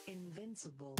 Invincible.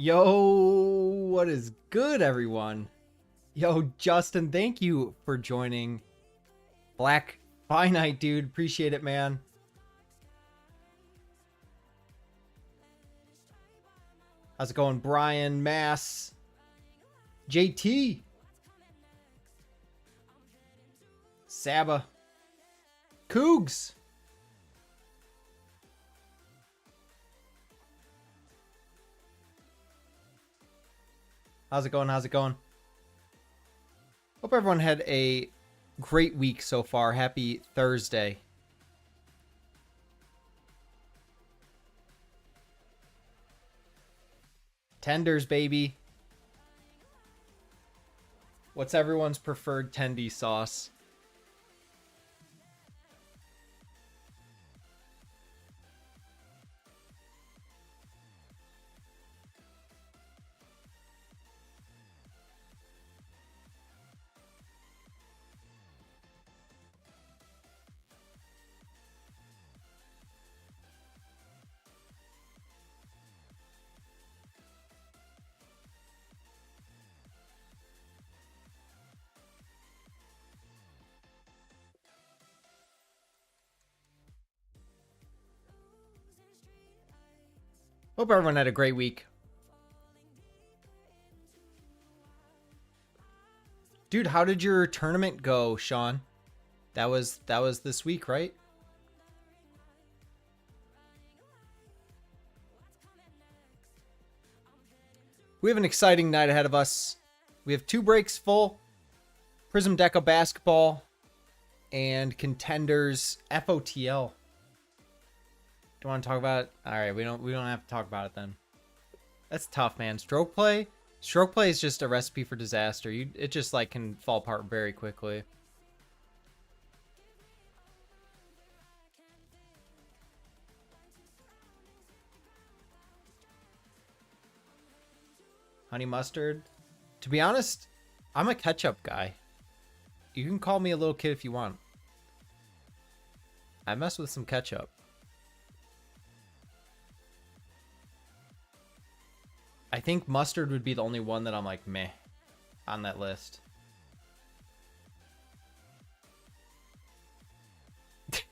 Yo, what is good, everyone? Yo, Justin, thank you for joining. Black Finite, dude. Appreciate it, man. How's it going, Brian, Mass, JT, Saba, Cougs? How's it going? How's it going? Hope everyone had a great week so far. Happy Thursday. Tenders, baby. What's everyone's preferred tendy sauce? Hope everyone had a great week. Dude, how did your tournament go, Sean? That was this week, right? We have an exciting night ahead of us. We have 2 breaks full. Prism Deca basketball and Contenders FOTL. Do you want to talk about it? All right, we don't have to talk about it then. That's tough, man. Stroke play is just a recipe for disaster. It just like can fall apart very quickly. Honey mustard. To be honest, I'm a ketchup guy. You can call me a little kid if you want. I mess with some ketchup. I think mustard would be the only one that I'm like, meh, on that list.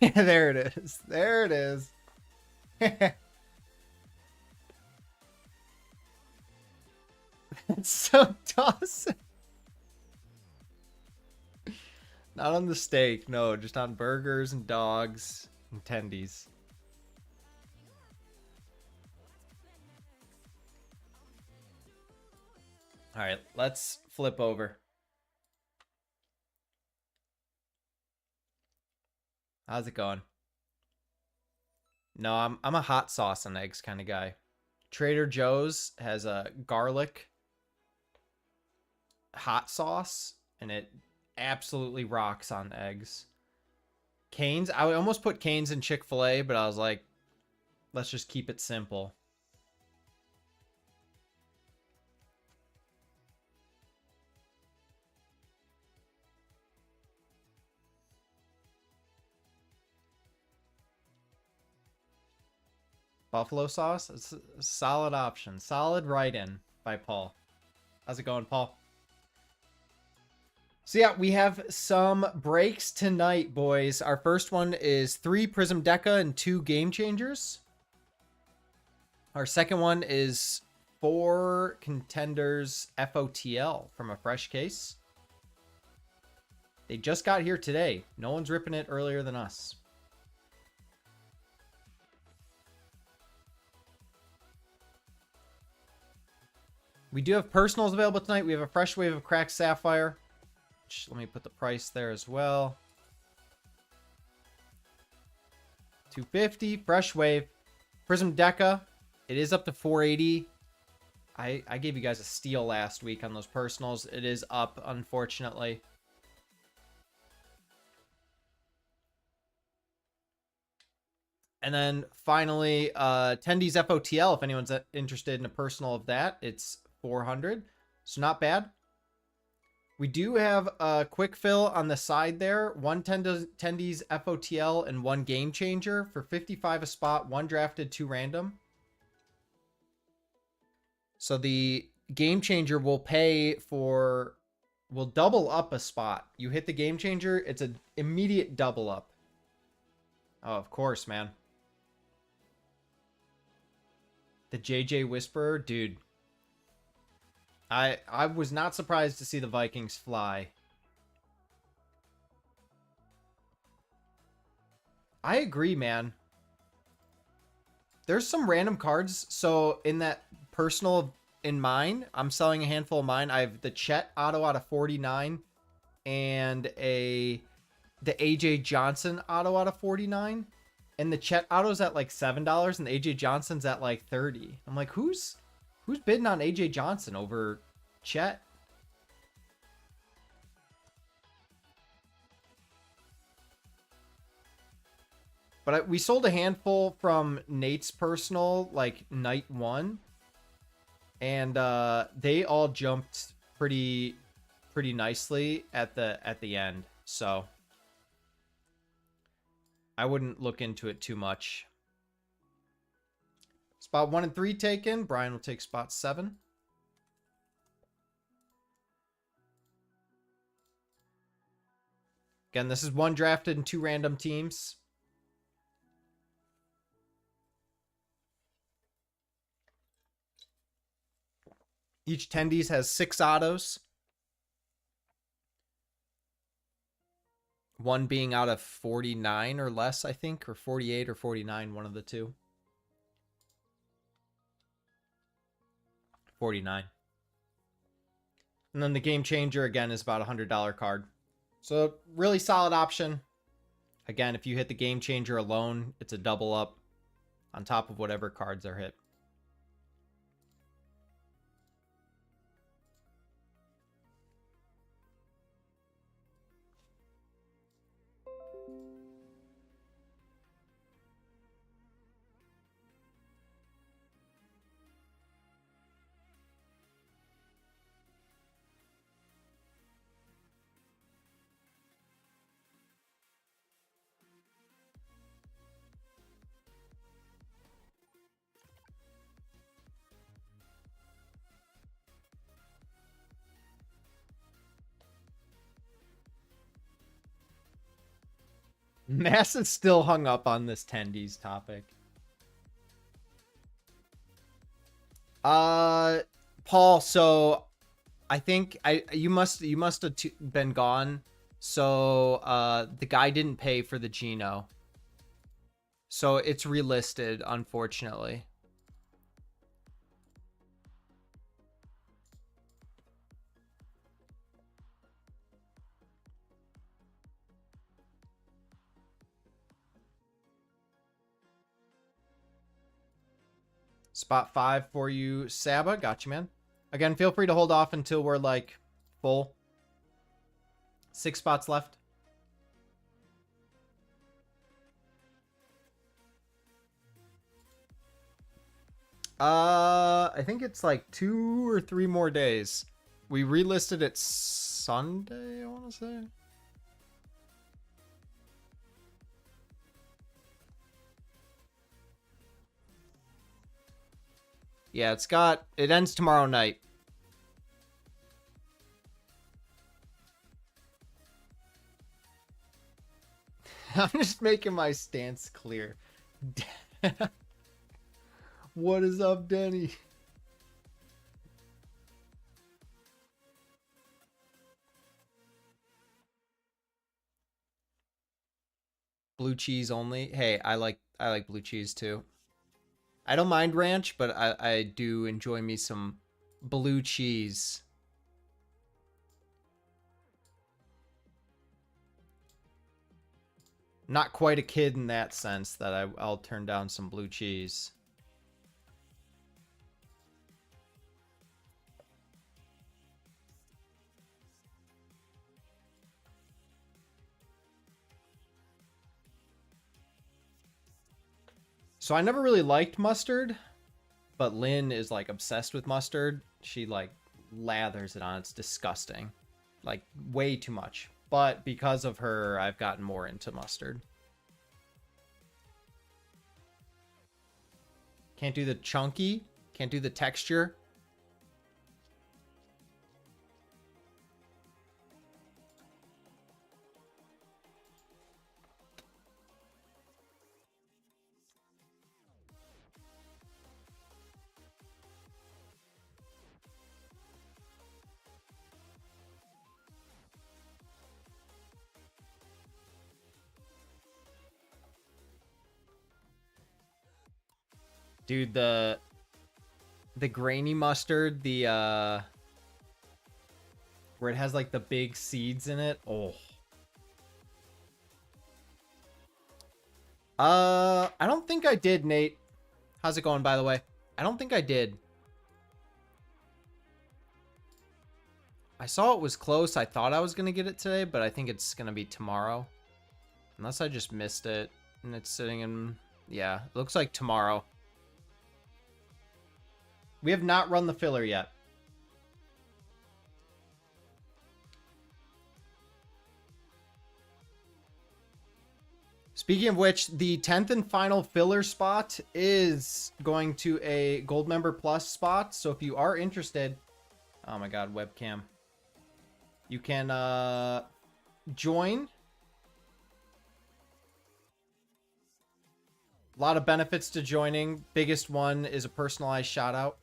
There it is. There it is. It's so tossing. Not on the steak, no, just on burgers and dogs and tendies. All right, let's flip over. How's it going? No, I'm a hot sauce and eggs kind of guy. Trader Joe's has a garlic hot sauce, and it absolutely rocks on eggs. Cane's, I would almost put Cane's in Chick-fil-A, but I was like, let's just keep it simple. Buffalo sauce, it's a solid option. Solid write-in by Paul. How's it going, Paul? So yeah, we have some breaks tonight, boys. Our first one is 3 Prism Deca and 2 Game Changers. Our second one is 4 Contenders FOTL from a fresh case. They just got here today. No one's ripping it earlier than us. We do have personals available tonight. We have a fresh wave of cracked sapphire. Let me put the price there as well. $250 fresh wave. Prism Deca. It is up to $480. I gave you guys a steal last week on those personals. It is up, unfortunately. And then finally, Tendies FOTL. If anyone's interested in a personal of that, it's $400. So not bad. We do have a quick fill on the side there. 1 Tendies FOTL and 1 Game Changer for $55 a spot. 1 drafted, 2 random. So the Game Changer will will double up a spot. You hit the Game Changer, it's an immediate double up. Oh, of course, man. The JJ Whisperer, dude. I was not surprised to see the Vikings fly. I agree, man. There's some random cards. So in that personal in mine, I'm selling a handful of mine. I have the Chet auto out of 49 and the AJ Johnson auto out of 49. And the Chet auto's at like $7 and the AJ Johnson's at like 30. I'm like, who's bidding on AJ Johnson over Chet? But we sold a handful from Nate's personal, like night 1. And they all jumped pretty nicely at the end. So I wouldn't look into it too much. Spot 1 and 3 taken. Brian will take spot 7. Again, this is 1 drafted and 2 random teams. Each tendies has 6 autos. One being out of 49 or less, I think, or 48 or 49, one of the two. 49. And then the Game Changer, again, is about a $100 card. So, really solid option. Again, if you hit the Game Changer alone, it's a double up on top of whatever cards are hit. Mass is still hung up on this tendies topic. Paul, so I think you must have been gone. So the guy didn't pay for the Geno. So it's relisted, unfortunately. Spot 5 for you, Saba. Got you, man. Again, feel free to hold off until we're like full. 6 spots left. I think it's like 2 or 3 more days. We relisted it Sunday, I want to say. Yeah, it ends tomorrow night. I'm just making my stance clear. What is up, Denny? Blue cheese only. Hey, I like blue cheese too. I don't mind ranch, but I do enjoy me some blue cheese. Not quite a kid in that sense that I'll turn down some blue cheese. So I never really liked mustard, but Lynn is like obsessed with mustard. She like lathers it on. It's disgusting. Like way too much. But because of her, I've gotten more into mustard. Can't do the chunky. Can't do the texture. Dude, the grainy mustard, the where it has like the big seeds in it. Oh. I don't think I did, Nate. How's it going, by the way? I don't think I did. I saw it was close. I thought I was going to get it today, but I think it's going to be tomorrow. Unless I just missed it and it's sitting in... Yeah, it looks like tomorrow. We have not run the filler yet. Speaking of which, the 10th and final filler spot is going to a Gold Member Plus spot. So if you are interested... Oh my god, webcam. You can join. A lot of benefits to joining. Biggest one is a personalized shout out.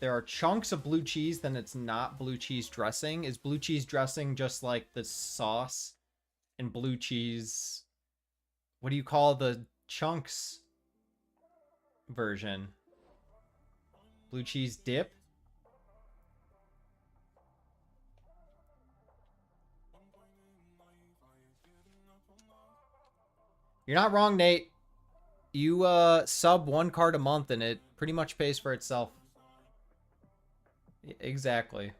there are chunks of blue cheese, then it's not blue cheese dressing. Is blue cheese dressing just like the sauce and blue cheese? What do you call the chunks version? Blue cheese dip? You're not wrong, Nate. You sub 1 card a month and it pretty much pays for itself. Exactly.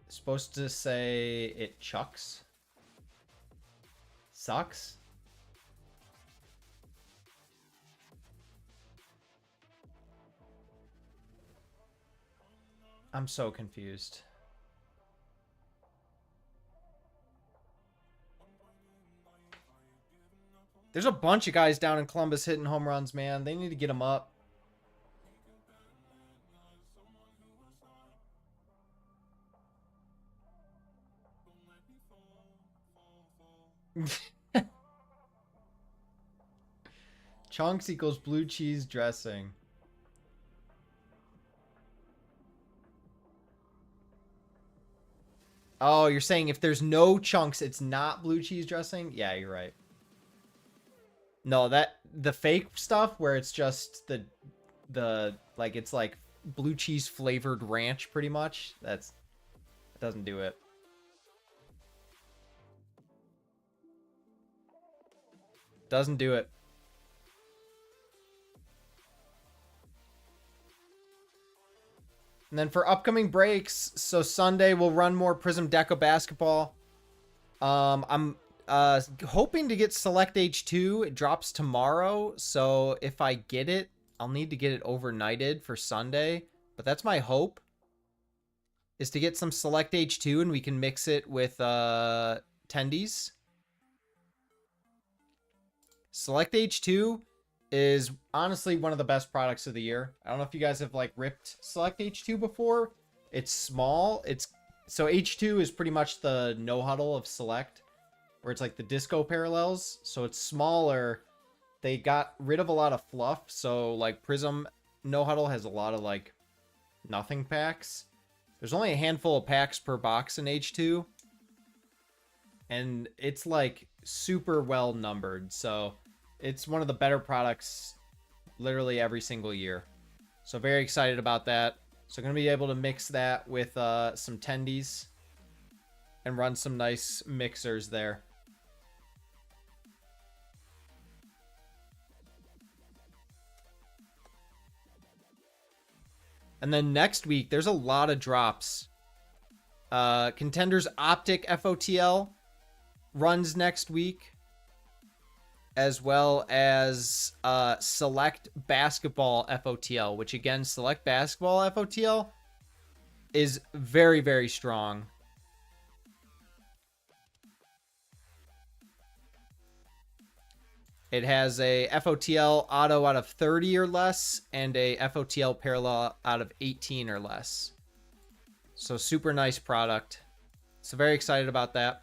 Supposed to say it chucks. Sucks. I'm so confused. There's a bunch of guys down in Columbus hitting home runs, man. They need to get them up. Chunks equals blue cheese dressing. Oh, you're saying if there's no chunks, it's not blue cheese dressing? Yeah, you're right. No, that the fake stuff where it's just the like it's like blue cheese flavored ranch pretty much. That doesn't do it. Doesn't do it. And then for upcoming breaks, so Sunday we'll run more Prism Deca basketball. I'm hoping to get Select H2. It drops tomorrow, so if I get it, I'll need to get it overnighted for Sunday. But that's my hope, is to get some Select H2 and we can mix it with Tendies. Select H2 is honestly one of the best products of the year. I don't know if you guys have like ripped Select H2 before. It's small. So H2 is pretty much the no huddle of Select, where it's like the disco parallels. So it's smaller. They got rid of a lot of fluff. So like Prism no huddle has a lot of like nothing packs. There's only a handful of packs per box in H2. And it's like super well numbered. So it's one of the better products literally every single year. So very excited about that. So going to be able to mix that with some Tendies and run some nice mixers there. And then next week, there's a lot of drops. Contenders Optic FOTL runs next week, as well as Select Basketball FOTL, which again, Select Basketball FOTL is very, very strong. It has a FOTL auto out of 30 or less and a FOTL parallel out of 18 or less. So super nice product. So very excited about that.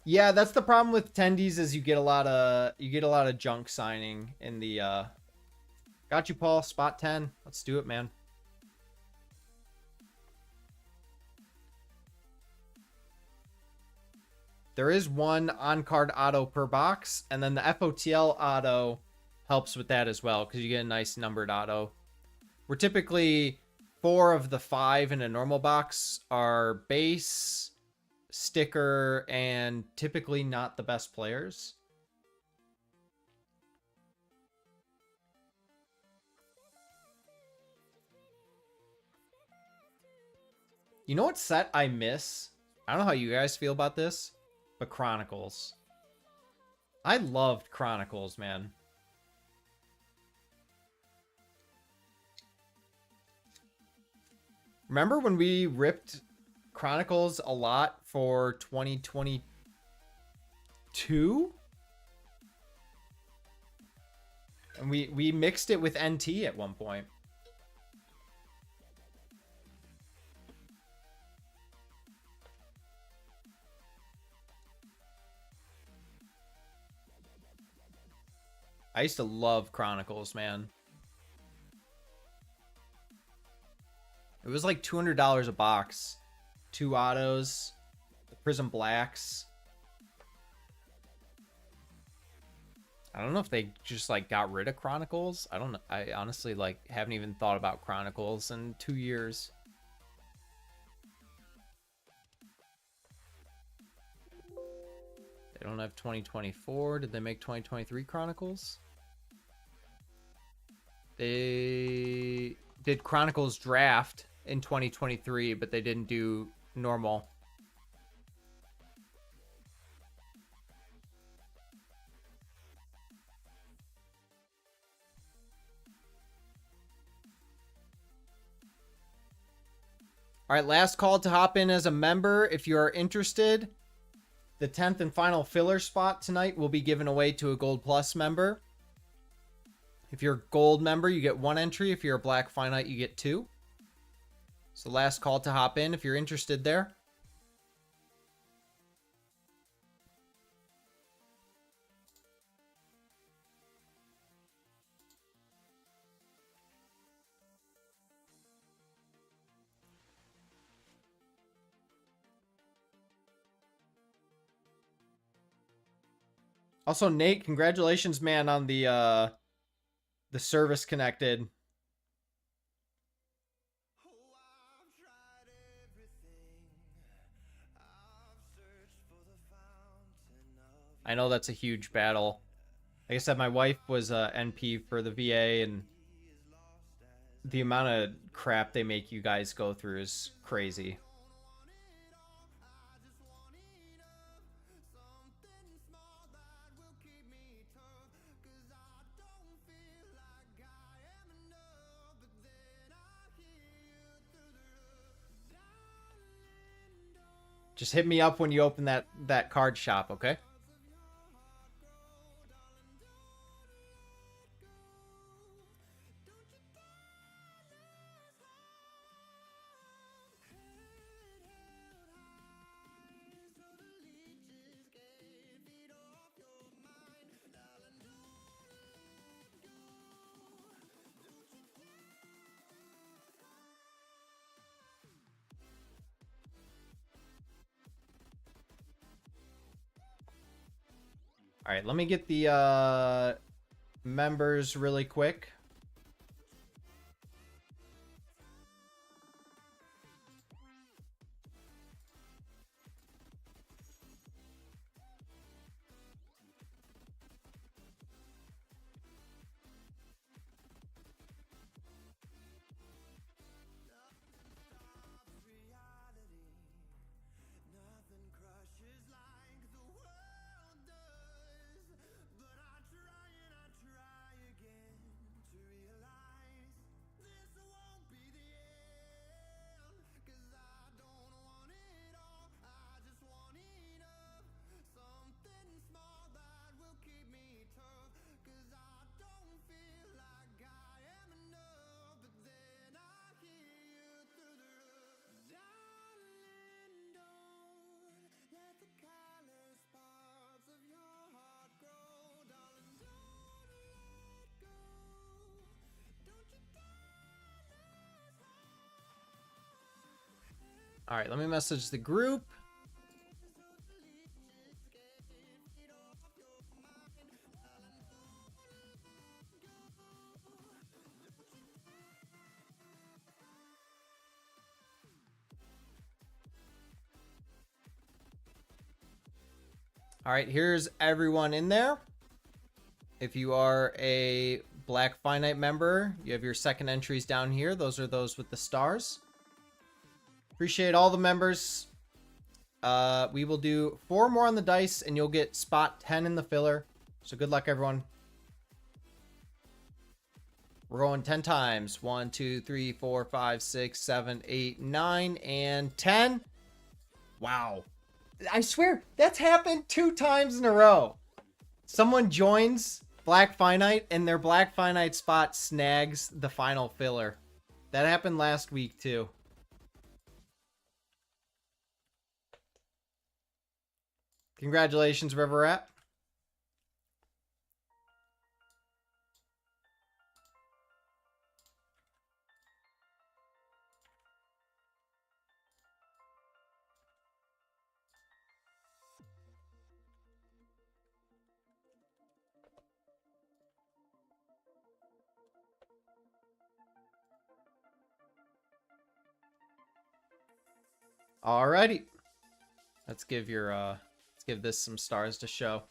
Yeah, that's the problem with Tendies, is you get a lot of junk signing in the got you, Paul. Spot 10. Let's do it, man. There is one on-card auto per box, and then the FOTL auto helps with that as well, because you get a nice numbered auto. We're typically 4 of the 5 in a normal box are base, sticker, and typically not the best players. You know what set I miss? I don't know how you guys feel about this, but Chronicles. I loved Chronicles, man. Remember when we ripped Chronicles a lot for 2022? And we mixed it with NT at one point. I used to love Chronicles, man. It was like $200 a box. 2 autos, the Prism Blacks. I don't know if they just like got rid of Chronicles. I don't know. I honestly like haven't even thought about Chronicles in 2 years. They don't have 2024. Did they make 2023 Chronicles? They did Chronicles Draft in 2023, but they didn't do normal. All right, last call to hop in as a member. If you are interested, the 10th and final filler spot tonight will be given away to a Gold Plus member. If you're a Gold member, you get 1 entry. If you're a Black Finite, you get 2. So last call to hop in if you're interested there. Also, Nate, congratulations, man, on the service connected. I know that's a huge battle. Like I said, my wife was NP for the VA, and the amount of crap they make you guys go through is crazy. Just hit me up when you open that card shop, okay? All right, let me get the members really quick. All right, let me message the group. All right, here's everyone in there. If you are a Black Finite member, you have your second entries down here. Those are those with the stars. Appreciate all the members. We will do 4 more on the dice, and you'll get spot 10 in the filler. So good luck, everyone. We're going 10 times. 1, 2, 3, 4, 5, 6, 7, 8, 9, and 10. Wow. I swear, that's happened 2 times in a row. Someone joins Black Finite, and their Black Finite spot snags the final filler. That happened last week, too. Congratulations, wherever we're at. Alrighty. Let's give this some stars to show.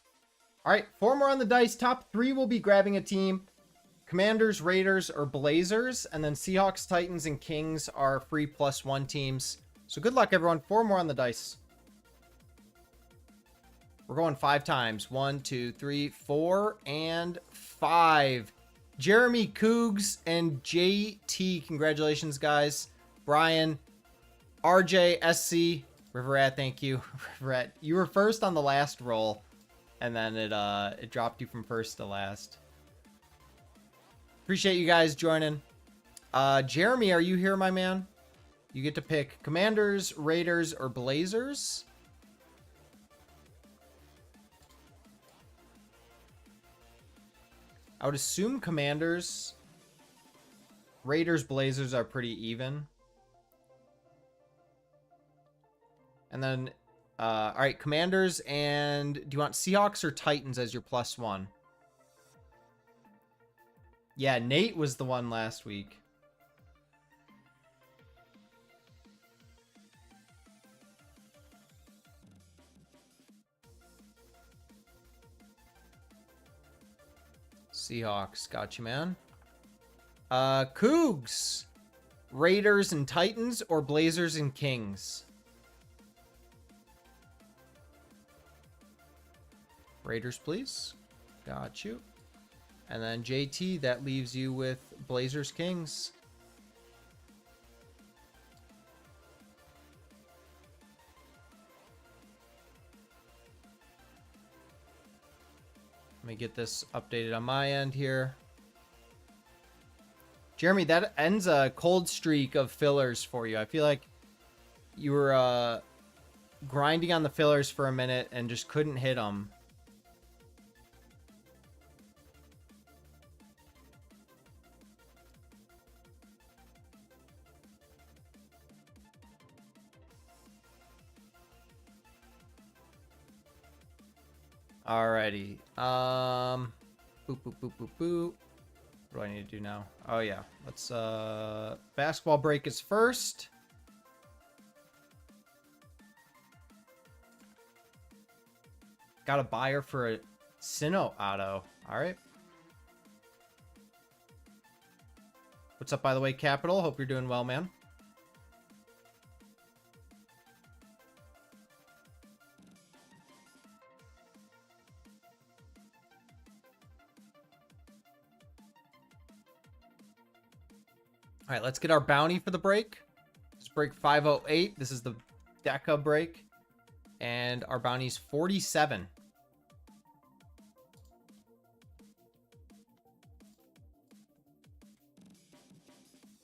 All right, 4 more on the dice. Top 3 will be grabbing a team. Commanders, Raiders, or Blazers. And then Seahawks, Titans, and Kings are free +1 teams. So good luck, everyone. 4 more on the dice. We're going 5 times. 1, 2, 3, 4, and 5. Jeremy Cougs and JT. Congratulations, guys. Brian, RJ, SC, Riverat, thank you. Riverat, you were first on the last roll. And then it dropped you from first to last. Appreciate you guys joining. Jeremy, are you here, my man? You get to pick Commanders, Raiders, or Blazers. I would assume Commanders. Raiders, Blazers are pretty even. And then, all right, Commanders, and do you want Seahawks or Titans as your +1? Yeah, Nate was the one last week. Seahawks, got you, man. Cougs, Raiders and Titans, or Blazers and Kings? Raiders, please. Got you. And then JT, that leaves you with Blazers, Kings. Let me get this updated on my end here. Jeremy, that ends a cold streak of fillers for you. I feel like you were grinding on the fillers for a minute and just couldn't hit them. Alrighty. Boop, boop, boop, boop, boop. What do I need to do now? Oh, yeah. Let's, basketball break is first. Got a buyer for a Sino auto. Alright. What's up, by the way, Capital? Hope you're doing well, man. All right, let's get our bounty for the break. It's break 508. This is the Deca break. And our bounty's 47.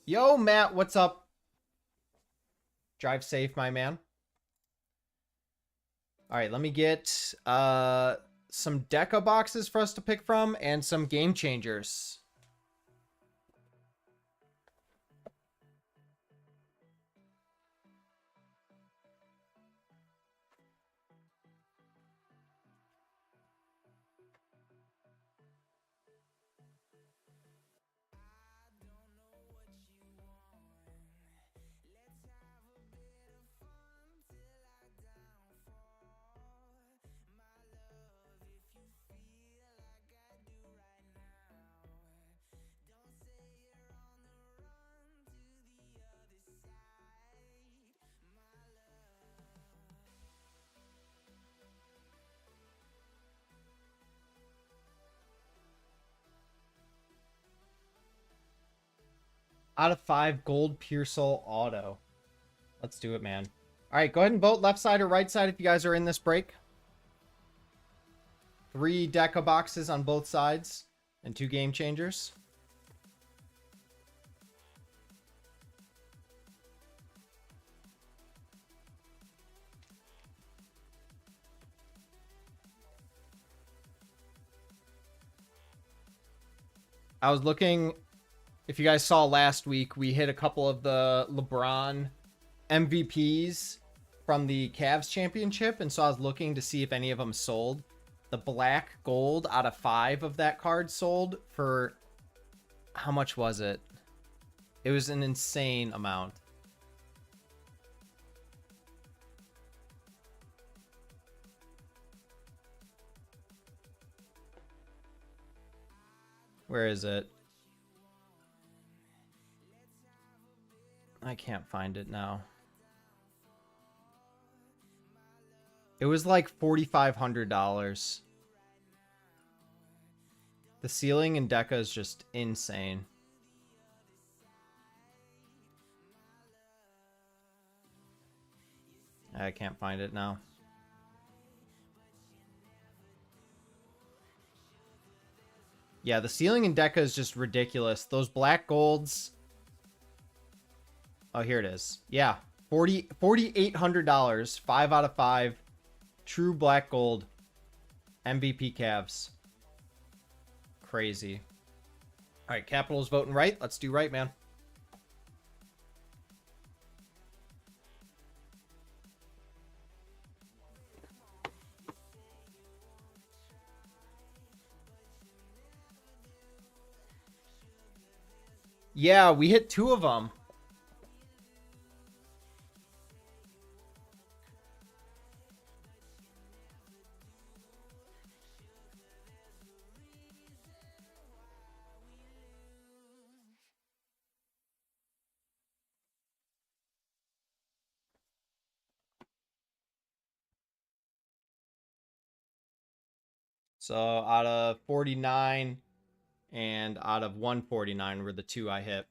Yo, Matt, what's up? Drive safe, my man. All right, let me get some Deca boxes for us to pick from and some game changers. Out of 5 gold Pearsall auto. Let's do it, man. All right, go ahead and vote left side or right side if you guys are in this break. 3 Deca boxes on both sides and 2 game changers. I was looking... If you guys saw last week, we hit a couple of the LeBron MVPs from the Cavs championship. And so I was looking to see if any of them sold. The black gold out of 5 of that card sold for... How much was it? It was an insane amount. Where is it? I can't find it now. It was like $4,500. The ceiling in Deca is just insane. I can't find it now. Yeah, the ceiling in Deca is just ridiculous. Those black golds. Oh, here it is. Yeah, $4,800. 5 out of 5. True black gold. MVP Cavs. Crazy. All right, Capital's voting right. Let's do right, man. Yeah, we hit 2 of them. So out of 49 and out of 149 were the 2 I hit.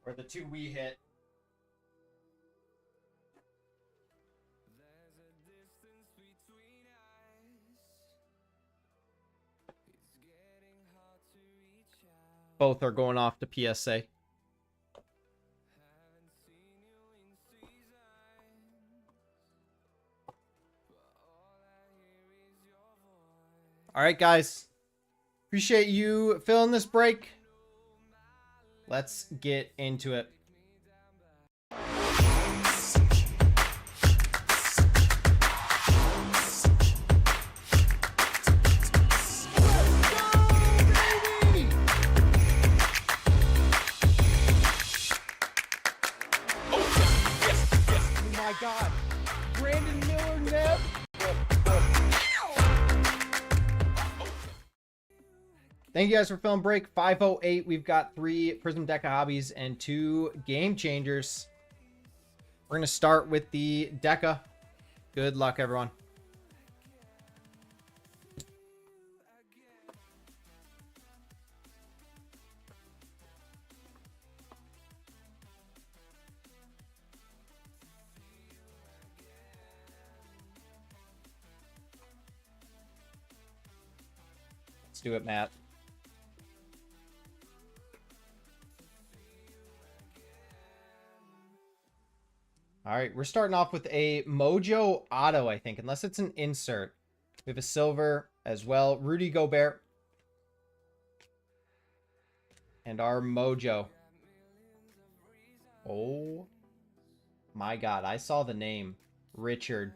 Or the 2 we hit. Both are going off to PSA. All right, guys. Appreciate you filling this break. Let's get into it. Oh my God. Brandon Miller, Neb. Thank you guys for filling break 508. We've got 3 Prism Deca Hobbies and 2 Game Changers. We're going to start with the Deca. Good luck, everyone. Let's do it, Matt. All right, we're starting off with a Mojo Auto, I think, unless it's an insert. We have a silver as well. Rudy Gobert. And our Mojo. Oh my God, I saw the name. Richard.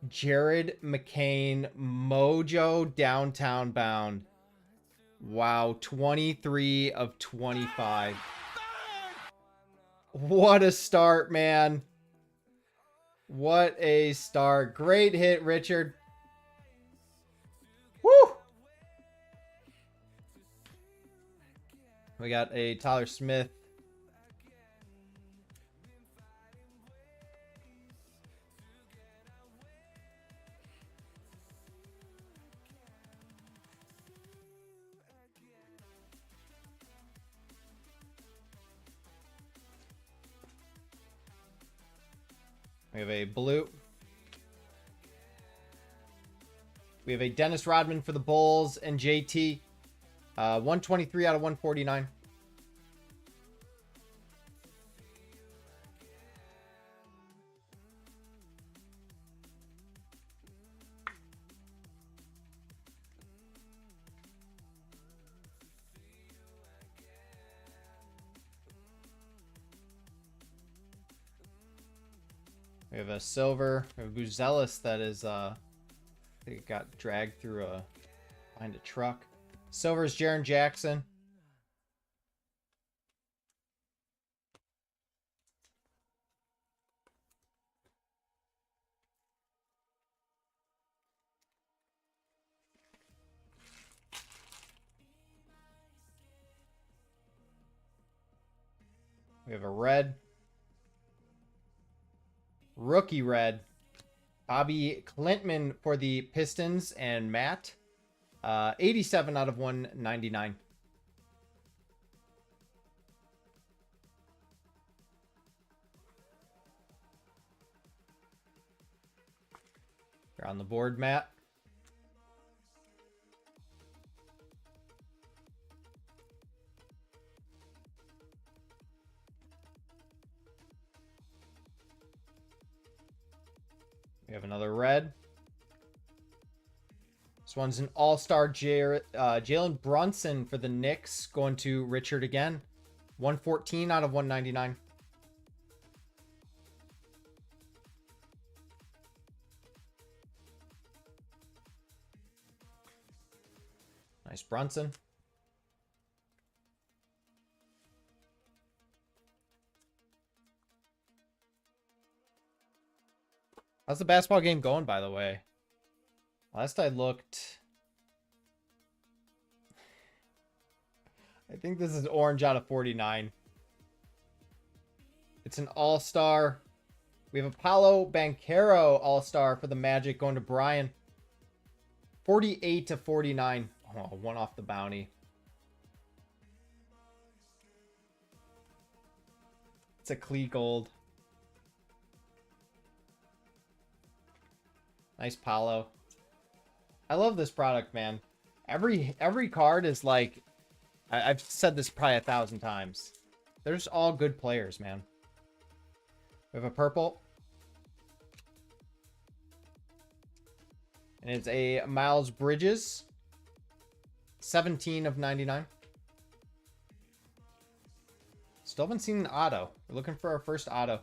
Jared McCain, Mojo Downtown Bound. Wow, 23 of 25. What a start, man. What a start. Great hit, Richard. Woo! We got a Tyler Smith. We have a blue. We have a Dennis Rodman for the Bulls and JT. 123 out of 149. We have a silver. We have a Buzelis that is, I think it got dragged through behind a truck. Silver is Jaren Jackson. We have a red. Rookie red. Bobby Clintman for the Pistons and Matt. 87 out of 199. You're on the board, Matt. We have another red. This one's an all-star Jalen Brunson for the Knicks. Going to Richard again. 114 out of 199. Nice Brunson. How's the basketball game going, by the way? Last I looked, I think this is orange out of 49. It's an all-star. We have Apollo Banchero all-star for the Magic going to Brian. 48 to 49. Oh, one off the bounty. It's a Klee gold. Nice Paulo. I love this product, man. Every card is like, I've said this probably 1,000 times. They're just all good players, man. We have a purple. And it's a Miles Bridges. 17 of 99. Still haven't seen an auto. We're looking for our first auto.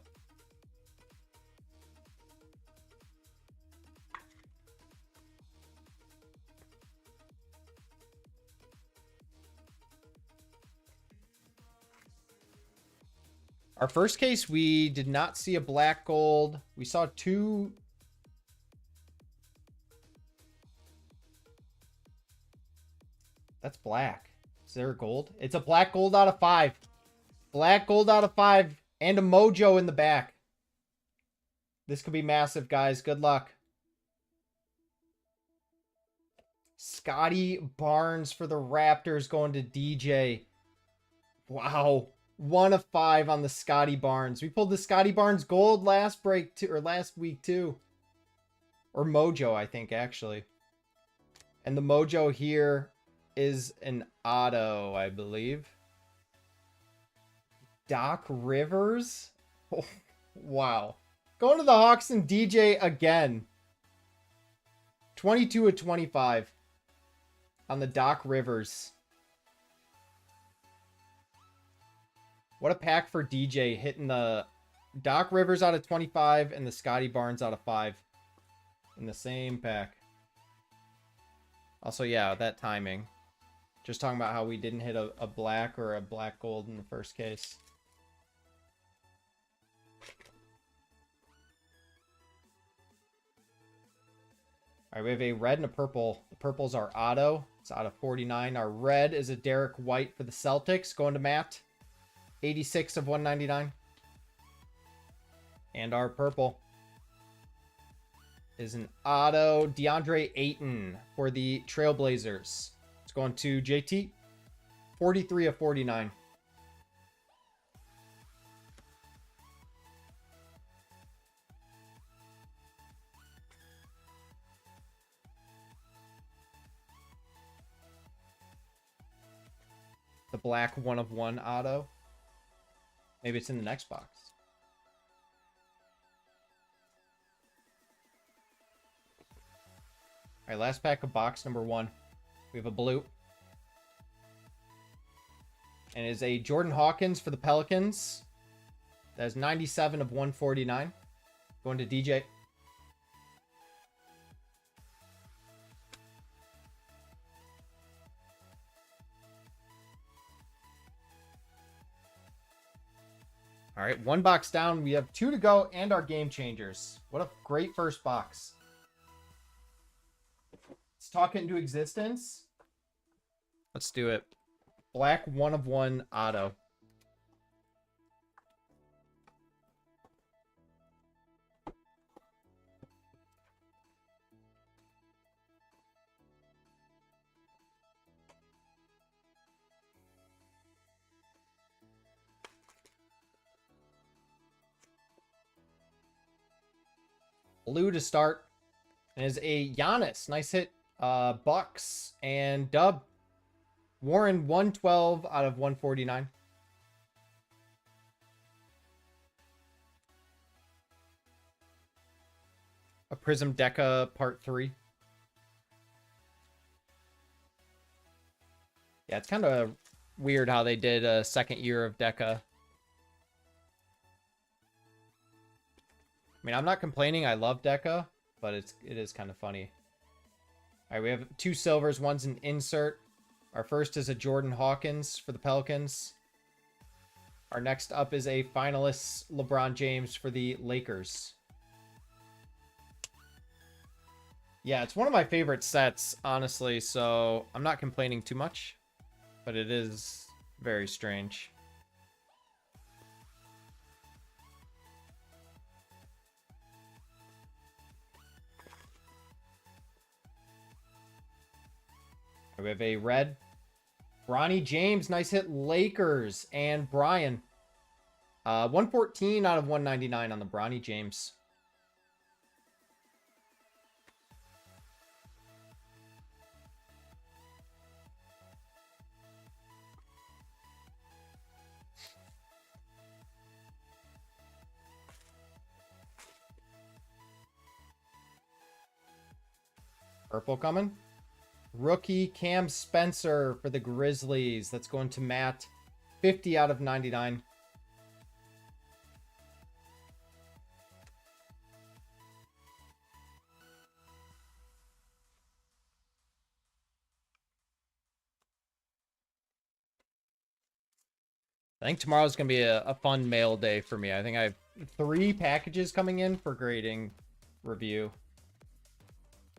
Our first case, we did not see a black gold. We saw two. That's black. Is there a gold? It's a black gold out of 5. Black gold out of 5. And a mojo in the back. This could be massive, guys. Good luck. Scotty Barnes for the Raptors going to DJ. Wow. 1 of 5 on the Scotty Barnes. We pulled the Scotty Barnes gold last break too, or last week too. Or mojo, I think, actually. And the mojo here is an auto, I believe. Doc Rivers? Oh, wow. Going to the Hawks and DJ again. 22 of 25 on the Doc Rivers. What a pack for DJ, hitting the Doc Rivers out of 25 and the Scotty Barnes out of 5 in the same pack. Also, yeah, that timing. Just talking about how we didn't hit a black or a black gold in the first case. All right, we have a red and a purple. The purple's our auto. It's out of 49. Our red is a Derek White for the Celtics. Going to Matt. 86 of 199. And our purple is an auto DeAndre Ayton for the Trailblazers. It's going to JT. 43 of 49. The black 1 of 1 auto. Maybe it's in the next box. All right, last pack of box number 1. We have a blue. And it is a Jordan Hawkins for the Pelicans. That is 97 of 149. Going to DJ. All right, 1 box down. We have 2 to go and our game changers. What a great first box. Let's talk it into existence. Let's do it. Black 1 of 1 auto. Blue to start. And is a Giannis. Nice hit. Bucks and dub. Warren 112 out of 149. A Prism Deca Part 3. Yeah, it's kind of weird how they did a second year of Deca. I mean, I'm not complaining. I love Deca, but it is kind of funny. All right, we have 2 silvers. One's an insert. Our first is a Jordan Hawkins for the Pelicans. Our next up is a finalist LeBron James for the Lakers. Yeah, it's one of my favorite sets, honestly, so I'm not complaining too much, but it is very strange. We have a red. Bronny James, nice hit. Lakers and Brian. 114 out of 199 on the Bronny James. Purple coming. Rookie Cam Spencer for the Grizzlies. That's going to Matt. 50 out of 99. I think tomorrow's going to be a fun mail day for me. I think I have 3 packages coming in for grading review.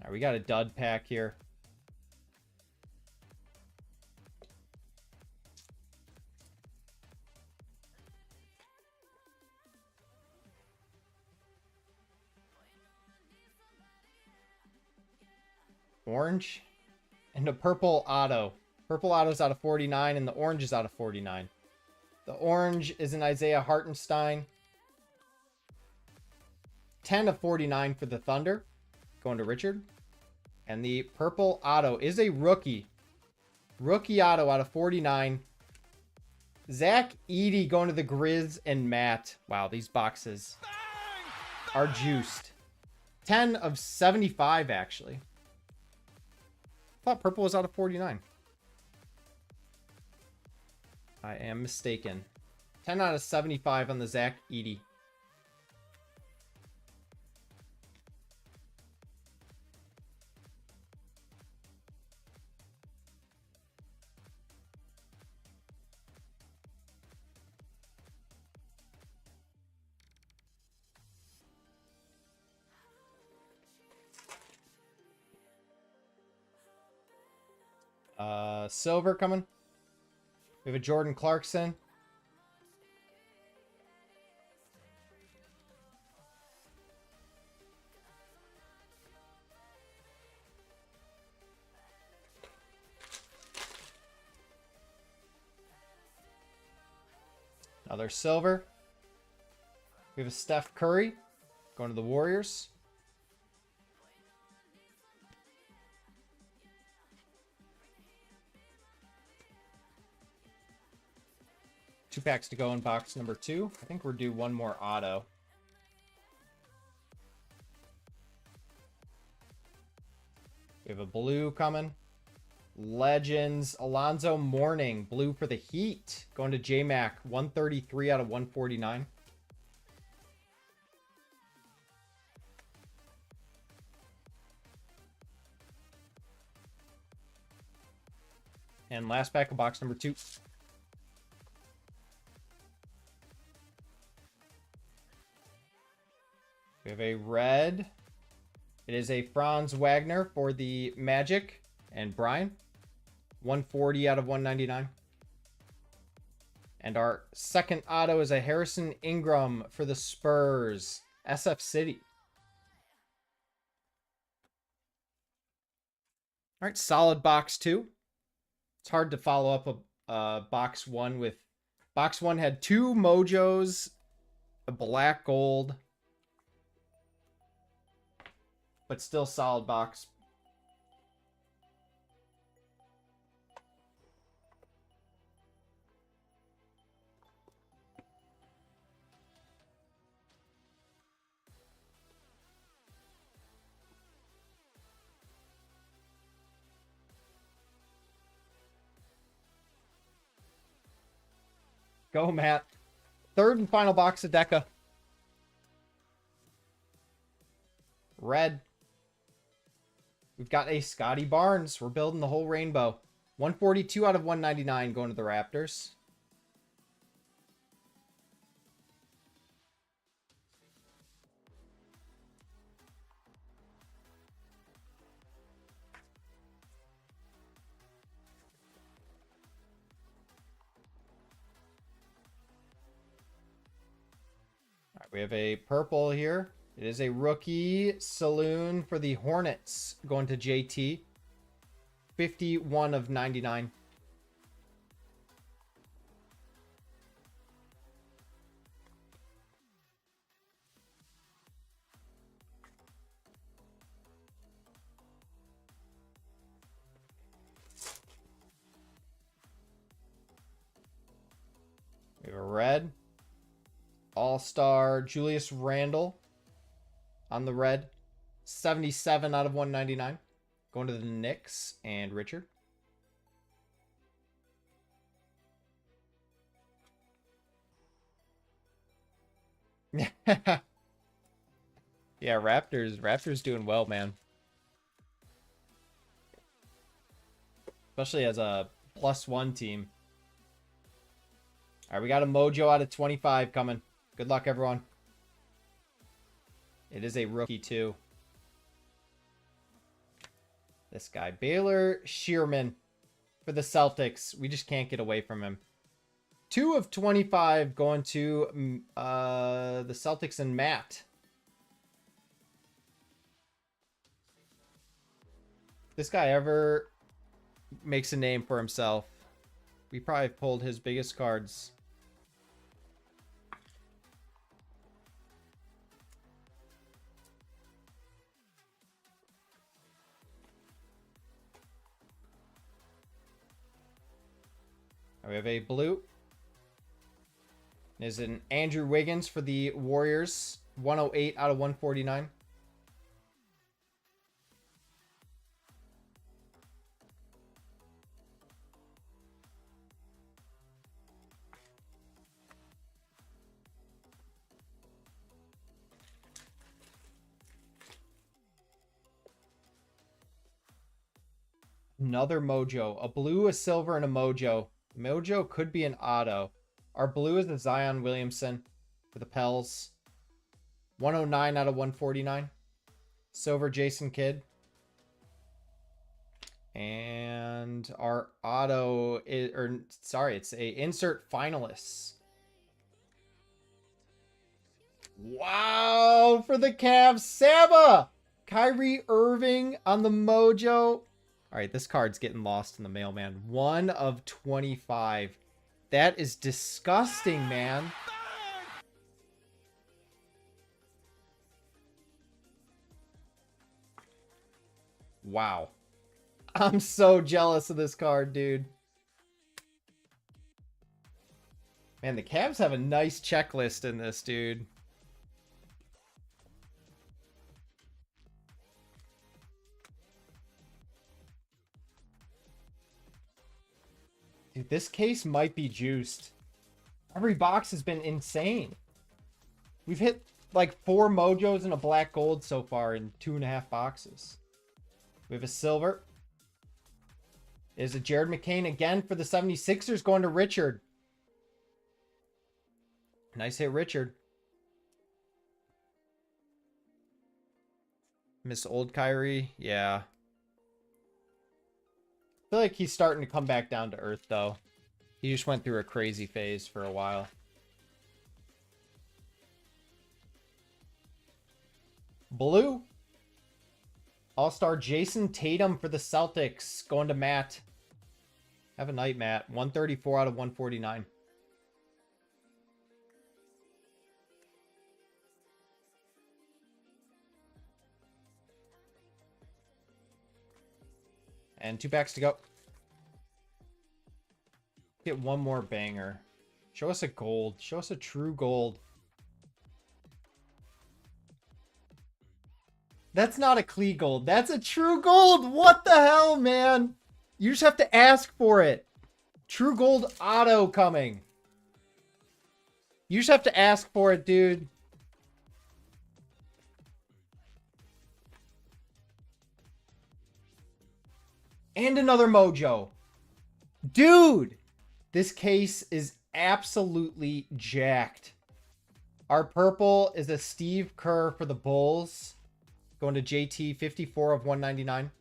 All right, we got a dud pack here. Orange and a purple auto. Purple auto's out of 49 and the orange is out of 49. The orange is an Isaiah Hartenstein. 10 of 49 for the Thunder. Going to Richard. And the purple auto is a rookie. Rookie auto out of 49. Zach Edey going to the Grizz and Matt. Wow, these boxes are juiced. 10 of 75, actually. I thought purple was out of 49. I am mistaken. 10 out of 75 on the Zach Edey. Silver coming. We have a Jordan Clarkson. Another silver. We have a Steph Curry going to the Warriors. Two packs to go in box number 2. I think we're due one more auto. We have a blue coming. Legends. Alonzo Mourning. Blue for the Heat. Going to J-Mac. 133 out of 149. And last pack of box number 2. We have a red. It is a Franz Wagner for the Magic and Brian. 140 out of 199. And our second auto is a Harrison Ingram for the Spurs. SF City. All right, solid box 2. It's hard to follow up a box 1 with... Box 1 had 2 Mojos, a black gold, but still solid box. Go, Matt. Third and final box of Deca. Red. We've got a Scotty Barnes. We're building the whole rainbow. 142 out of 199 going to the Raptors. All right, we have a purple here. It is a rookie saloon for the Hornets going to JT. 51 of 99. We have a red. All-Star Julius Randle on the red. 77 out of 199. Going to the Knicks and Richard. Yeah, Raptors doing well, man. Especially as a +1 team. All right, we got a Mojo out of 25 coming. Good luck, everyone. It is a rookie, too. This guy, Baylor Shearman for the Celtics. We just can't get away from him. 2 of 25 going to the Celtics and Matt. This guy ever makes a name for himself. We probably pulled his biggest cards. We have a blue. Is an Andrew Wiggins for the Warriors. 108 out of 149. Another Mojo. A blue, a silver, and a Mojo. Mojo could be an auto. Our blue is the Zion Williamson for the Pels. 109 out of 149. Silver, Jason Kidd. And our auto is, it's a insert finalists. Wow, for the Cavs, Saba! Kyrie Irving on the Mojo. All right, this card's getting lost in the mail, man. 1 of 25. That is disgusting, man. Wow. I'm so jealous of this card, dude. Man, the Cavs have a nice checklist in this, dude. Dude, this case might be juiced. Every box has been insane. We've hit like 4 Mojos and a black gold so far in 2.5 boxes. We have a silver. Is a Jared McCain again for the 76ers going to Richard. Nice hit, Richard. Miss Old Kyrie. Yeah. I feel like he's starting to come back down to earth, though. He just went through a crazy phase for a while. Blue. All-Star Jason Tatum for the Celtics. Going to Matt. Have a night, Matt. 134 out of 149. And 2 packs to go. Get one more banger. Show us a gold. Show us a true gold. That's not a Klee gold. That's a true gold. What the hell, man? You just have to ask for it. True gold auto coming. You just have to ask for it, dude. And another mojo. Dude, this case is absolutely jacked. Our purple is a Steve Kerr for the Bulls. Going to JT, 54 of 199.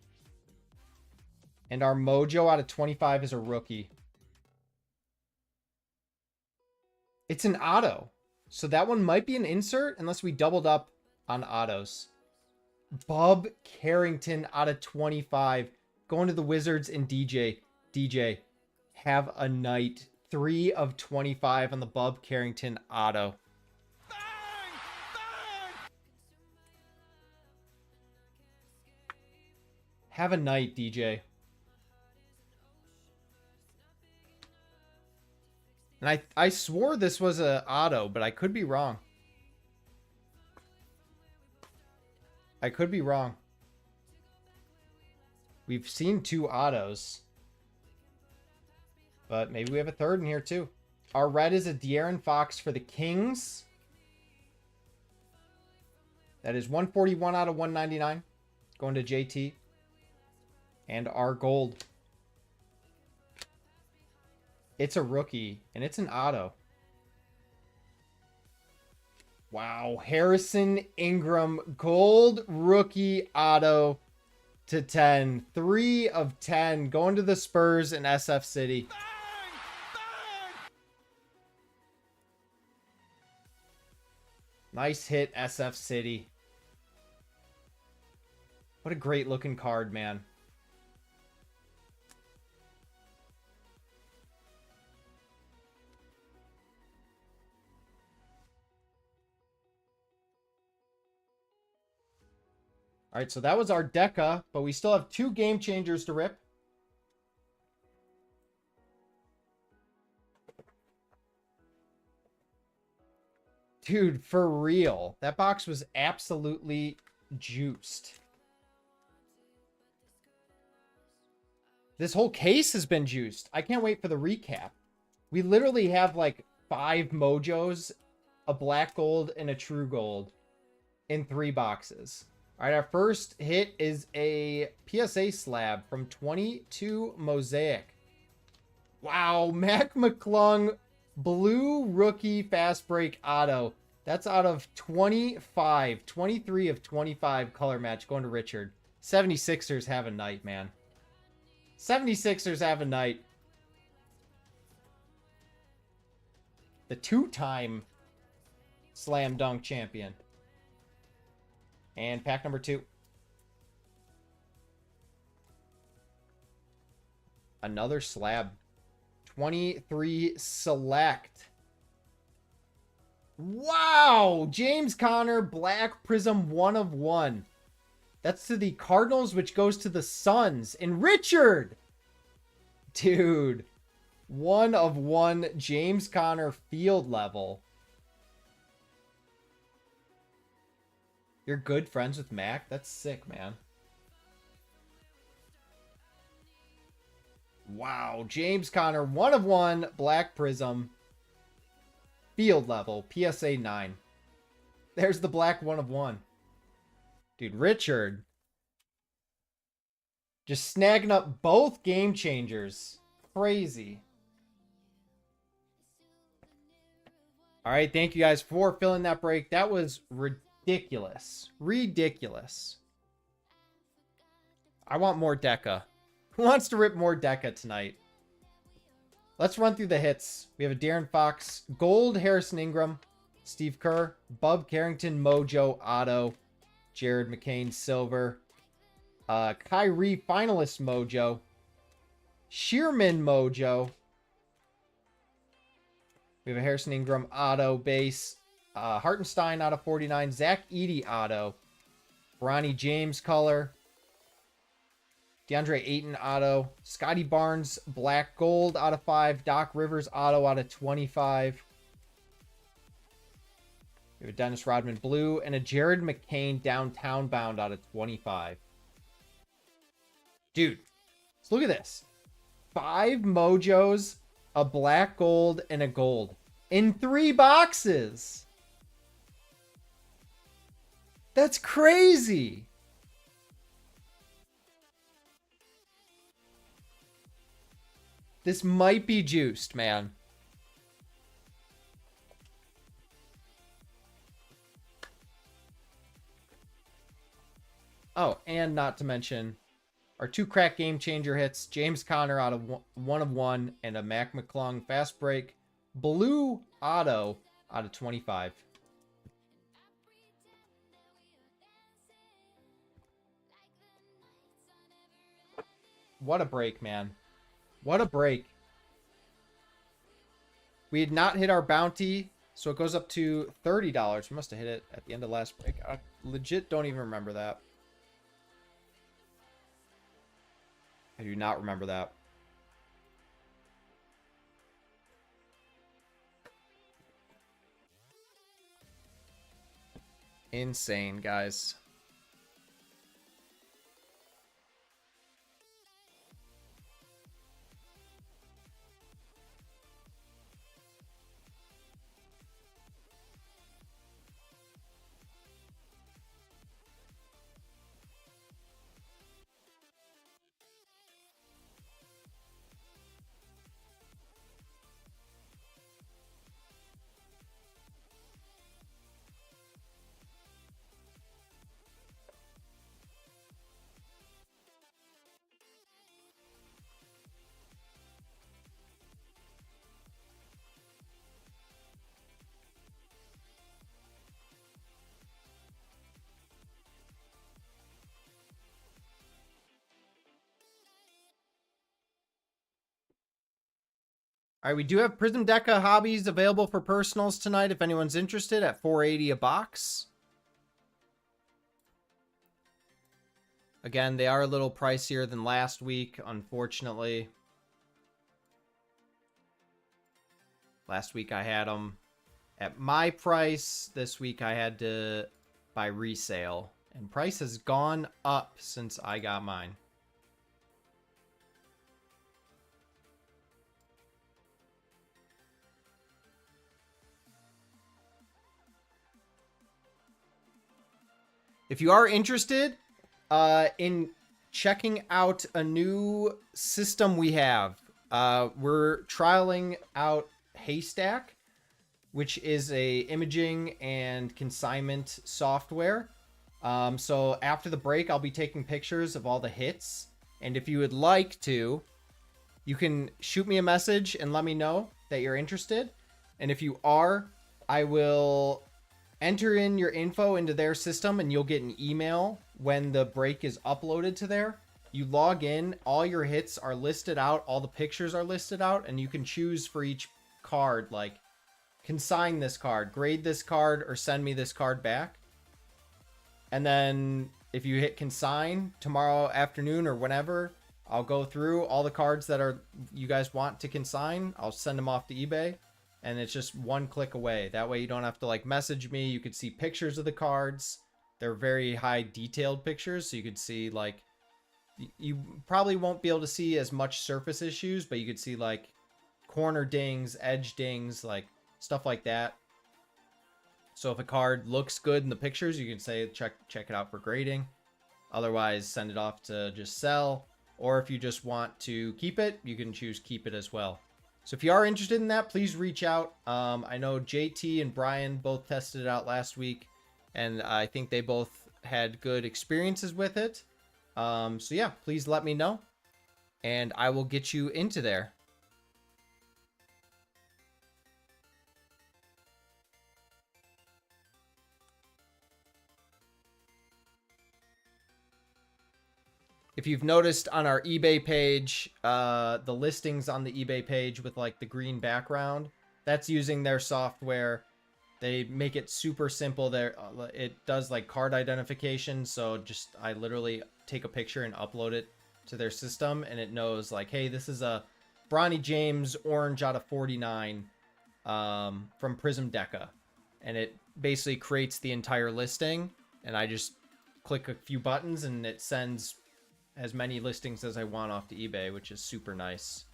And our mojo out of 25 is a rookie. It's an auto. So that one might be an insert unless we doubled up on autos. Bub Carrington out of 25. Going to the Wizards and DJ. DJ, have a night. 3 of 25 on the Bub Carrington auto. Bang! Bang! Have a night, DJ. And I swore this was a auto, but I could be wrong. I could be wrong. We've seen 2 autos. But maybe we have a third in here too. Our red is a De'Aaron Fox for the Kings. That is 141 out of 199. Going to JT. And our gold. It's a rookie. And it's an auto. Wow. Harrison Ingram. Gold rookie auto. To 10. 3 of 10. Going to the Spurs in SF City. Bang! Bang! Nice hit, SF City. What a great looking card, man. All right, so that was our Deca, but we still have 2 game changers to rip. Dude, for real. That box was absolutely juiced. This whole case has been juiced. I can't wait for the recap. We literally have like 5 mojos, a black gold, and a true gold in 3 boxes. All right, our first hit is a PSA slab from 22 Mosaic. Wow, Mac McClung, blue rookie fast break auto. That's out of 25. 23 of 25 color match going to Richard. 76ers have a night, man. 76ers have a night. The 2-time slam dunk champion. And pack number 2. Another slab. 23 select. Wow! James Conner, black prism 1 of 1. That's to the Cardinals, which goes to the Suns. And Richard! Dude. 1 of 1 James Conner field level. You're good friends with Mac? That's sick, man. Wow. James Conner, 1 of 1, black prism. Field level, PSA 9. There's the black 1 of 1. Dude, Richard. Just snagging up both game changers. Crazy. All right, thank you guys for filling that break. That was ridiculous. Ridiculous. I want more Deca. Who wants to rip more Deca tonight? Let's run through the hits. We have a De'Aaron Fox, gold Harrison Ingram, Steve Kerr, Bub Carrington, Mojo, Otto, Jared McCain, silver, Kyrie finalist Mojo, Shearman Mojo. We have a Harrison Ingram auto base, Hartenstein out of 49, Zach Edey auto, Bronny James color, DeAndre Ayton auto. Scotty Barnes black gold out of 5. Doc Rivers auto out of 25. We have a Dennis Rodman blue and a Jared McCain downtown bound out of 25. Dude, let's look at this. 5 mojos, a black gold, and a gold in 3 boxes. That's crazy. This might be juiced, man. Oh, and not to mention our 2 crack game changer hits. James Conner out of 1 of 1 and a Mac McClung fast break. Blue auto out of 25. What a break, man. What a break. We had not hit our bounty, so it goes up to $30. We must have hit it at the end of last break. I legit don't even remember that. I do not remember that. Insane, guys. All right, we do have Prism Deca hobbies available for personals tonight if anyone's interested at $4.80 a box. Again, they are a little pricier than last week, unfortunately. Last week I had them at my price. This week I had to buy resale. And price has gone up since I got mine. If you are interested in checking out a new system we have, we're trialing out Haystack, which is a imaging and consignment software. So after the break, I'll be taking pictures of all the hits. And if you would like to, you can shoot me a message and let me know that you're interested. And if you are, I will enter in your info into their system and you'll get an email when the break is uploaded to there. You log in, all your hits are listed out, all the pictures are listed out, and you can choose for each card, like consign this card, grade this card, or send me this card back. And then if you hit consign tomorrow afternoon or whenever, I'll go through all the cards that are you guys want to consign. I'll send them off to eBay. And it's just one click away. That way you don't have to like message me. You could see pictures of the cards. They're very high detailed pictures. So you could see like, you probably won't be able to see as much surface issues, but you could see like corner dings, edge dings, like stuff like that. So if a card looks good in the pictures, you can say, check it out for grading. Otherwise, send it off to just sell. Or if you just want to keep it, you can choose keep it as well. So if you are interested in that, please reach out. I know JT and Brian both tested it out last week, and I think they both had good experiences with it. So yeah, please let me know, and I will get you into there. If you've noticed on our eBay page, the listings on the eBay page with like the green background, that's using their software. They make it super simple. There, it does like card identification. So just I literally take a picture and upload it to their system, and it knows like, hey, this is a Bronny James orange out of 49 from Prism Deca, and it basically creates the entire listing, and I just click a few buttons and it sends as many listings as I want off to eBay, which is super nice.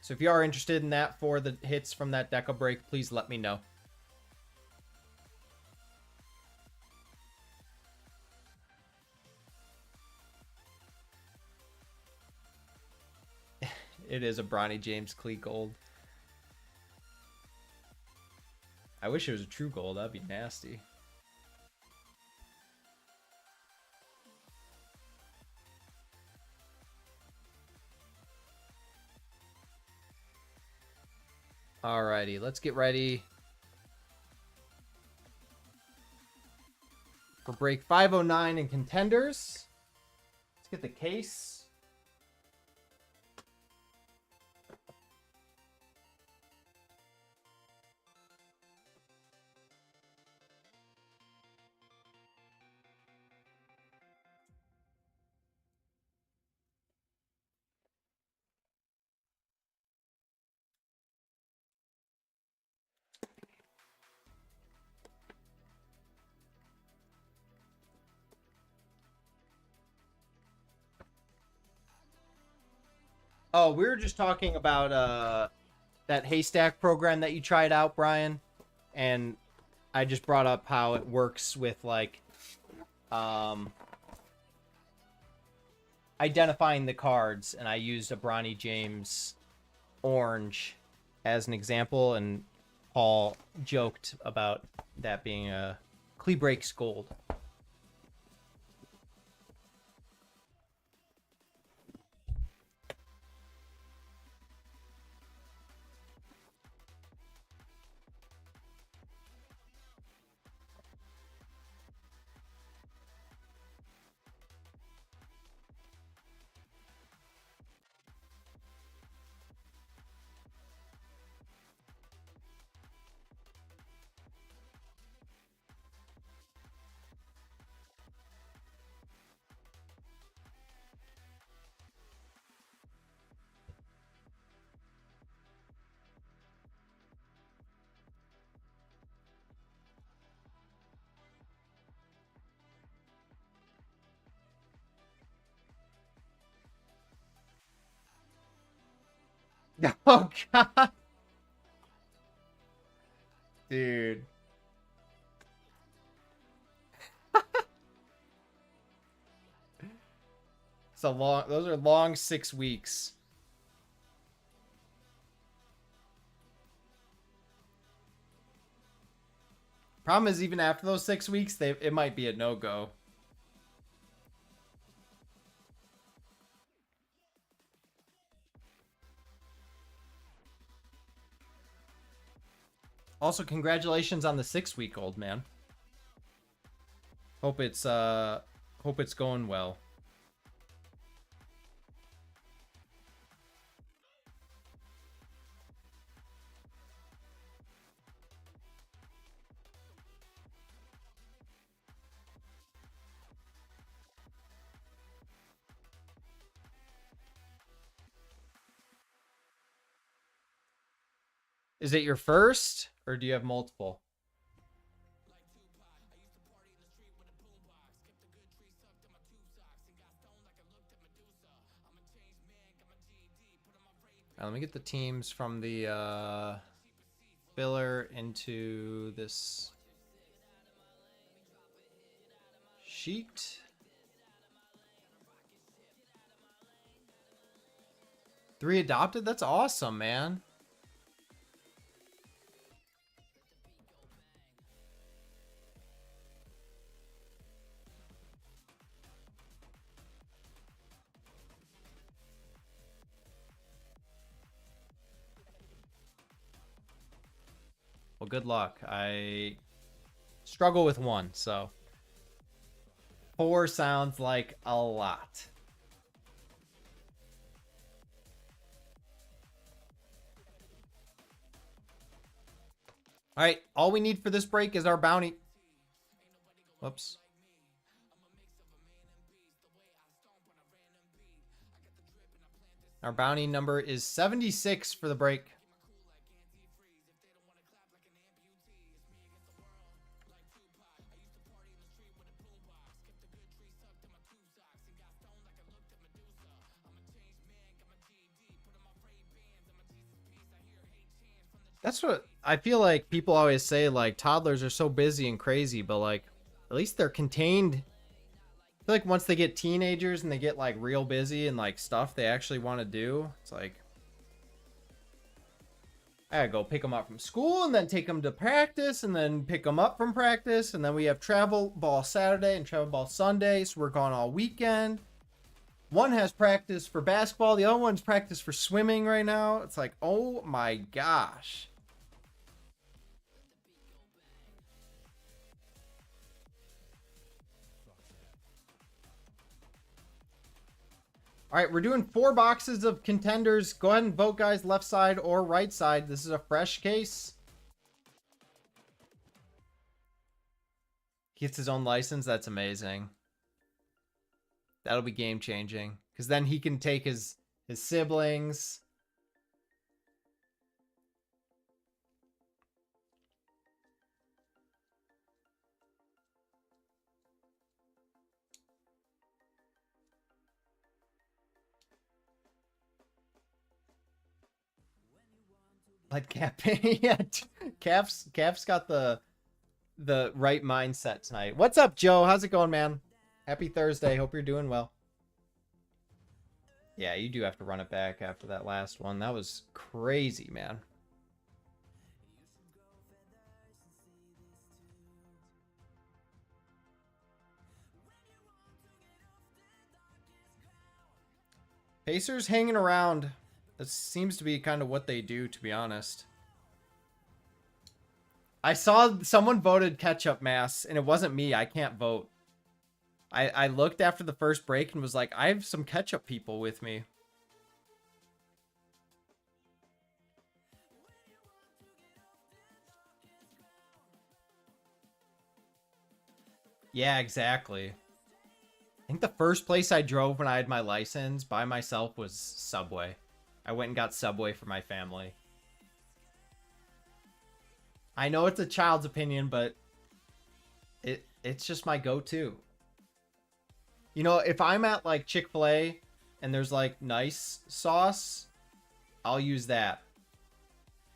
So if you are interested in that for the hits from that Deca break, please let me know. It is a Bronny James Clee Gold. I wish it was a true gold. That'd be nasty. Alrighty, let's get ready for break 509 in Contenders. Let's get the case. Oh, we were just talking about that haystack program that you tried out, Brian, and I just brought up how it works with like identifying the cards, and I used a Bronny James orange as an example, and Paul joked about that being a Clee Breaks gold. Oh god, dude. Those are long 6 weeks. Problem is, even after those 6 weeks, it might be a no-go. Also, congratulations on the 6-week-old, man. Hope it's going well. Is it your first, or do you have multiple? Let me get the teams from the filler into this sheet. 3 adopted? That's awesome, man. Well, good luck. I struggle with 1, so 4 sounds like a lot. All right, all we need for this break is our bounty. Whoops. Our bounty number is 76 for the break. That's what I feel like people always say, like, toddlers are so busy and crazy, but, like, at least they're contained. I feel like once they get teenagers and they get, like, real busy and, like, stuff they actually want to do, it's like, I gotta go pick them up from school and then take them to practice and then pick them up from practice. And then we have travel ball Saturday and travel ball Sunday, so we're gone all weekend. One has practice for basketball. The other one's practice for swimming right now. It's like, oh my gosh. All right, we're doing 4 boxes of contenders. Go ahead and vote, guys, left side or right side. This is a fresh case. He gets his own license. That's amazing. That'll be game changing, because then he can take his siblings. Like Cap, yeah, Cap's got the right mindset tonight. What's up, Joe? How's it going, man? Happy Thursday. Hope you're doing well. Yeah, you do have to run it back after that last one. That was crazy, man. Pacers hanging around. That seems to be kind of what they do, to be honest. I saw someone voted ketchup mass, and it wasn't me. I can't vote. I looked after the first break and was like, I have some ketchup people with me. Yeah, exactly. I think the first place I drove when I had my license by myself was Subway. I went and got Subway for my family. I know it's a child's opinion, but it's just my go-to. You know, if I'm at like Chick-fil-A and there's like nice sauce, I'll use that.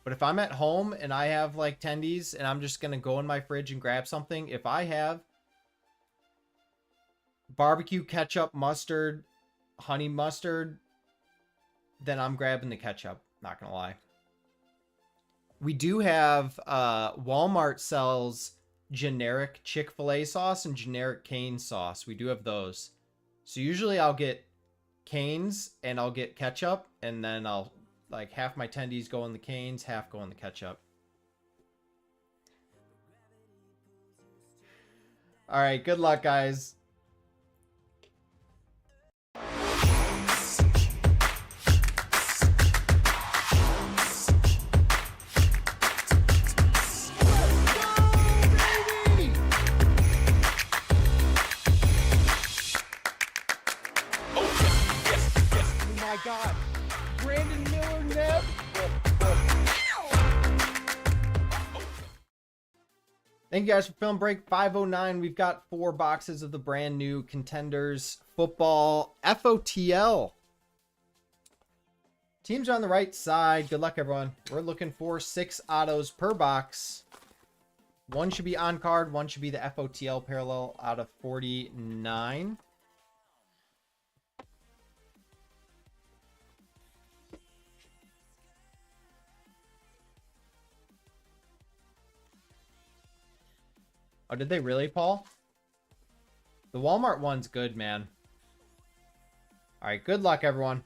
But if I'm at home and I have like tendies and I'm just going to go in my fridge and grab something, if I have barbecue, ketchup, mustard, honey mustard, then I'm grabbing the ketchup. Not going to lie. We do have Walmart sells generic Chick-fil-A sauce and generic Cane's sauce. We do have those. So usually I'll get Cane's and I'll get ketchup, and then I'll like half my tendies go in the Cane's, half go in the ketchup. All right, good luck, guys. God, Brandon Miller Neb. Thank you guys for film break 509. We've got 4 boxes of the brand new Contenders football FOTL. Teams are on the right side. Good luck, everyone. We're looking for 6 autos per box. 1 should be on card. 1 should be the FOTL parallel out of 49. Oh, did they really, Paul? The Walmart one's good, man. All right, good luck, everyone.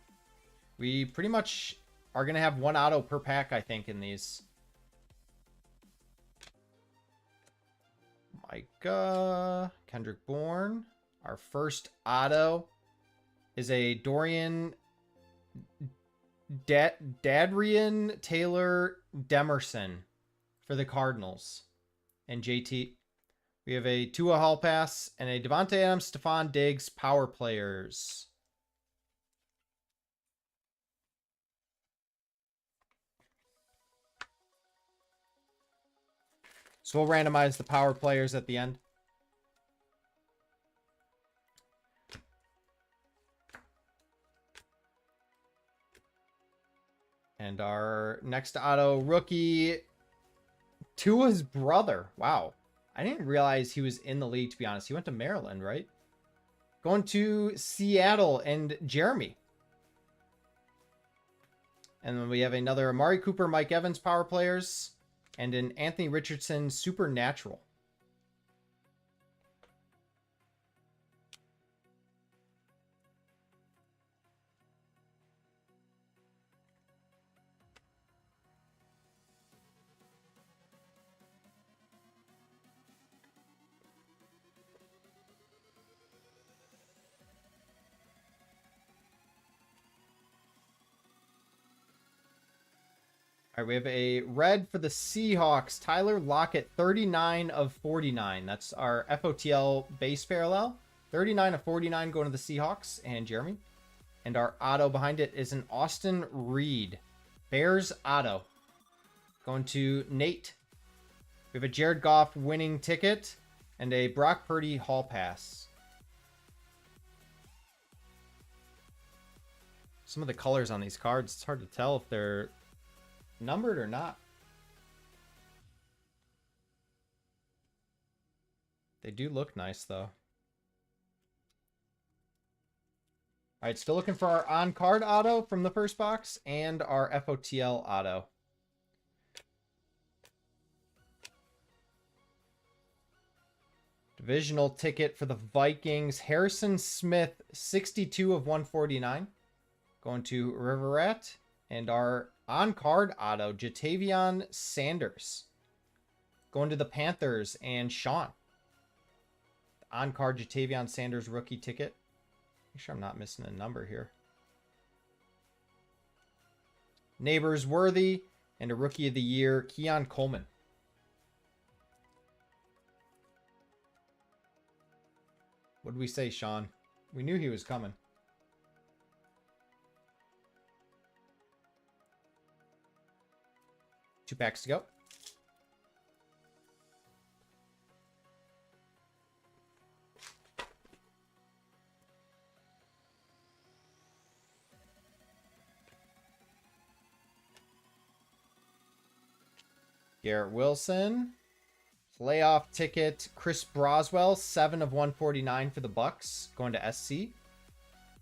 We pretty much are going to have 1 auto per pack, I think, in these. Micah, Kendrick Bourne. Our first auto is a Dorian Dadrian Taylor Demerson for the Cardinals. And JT. We have a Tua Hall pass and a Devontae Adams, Stephon Diggs power players. So we'll randomize the power players at the end. And our next auto rookie, Tua's brother. Wow. I didn't realize he was in the league, to be honest. He went to Maryland, right? Going to Seattle and Jeremy. And then we have another Amari Cooper, Mike Evans power players, and an Anthony Richardson Supernatural. All right, we have a red for the Seahawks. Tyler Lockett, 39 of 49. That's our FOTL base parallel. 39 of 49 going to the Seahawks and Jeremy. And our auto behind it is an Austin Reed. Bears auto. Going to Nate. We have a Jared Goff winning ticket and a Brock Purdy hall pass. Some of the colors on these cards, it's hard to tell if they're numbered or not. They do look nice though. All right, still looking for our on-card auto from the first box and our FOTL auto. Divisional ticket for the Vikings. Harrison Smith, 62 of 149. Going to River Rat. And our on-card auto, Jatavion Sanders. Going to the Panthers and Sean. On-card Jatavion Sanders rookie ticket. Make sure I'm not missing a number here. Neighbors Worthy and a rookie of the year, Keon Coleman. What did we say, Sean? We knew he was coming. Two packs to go. Garrett Wilson. Playoff ticket. Chris Broswell, 7 of 149 for the Bucks. Going to SC. We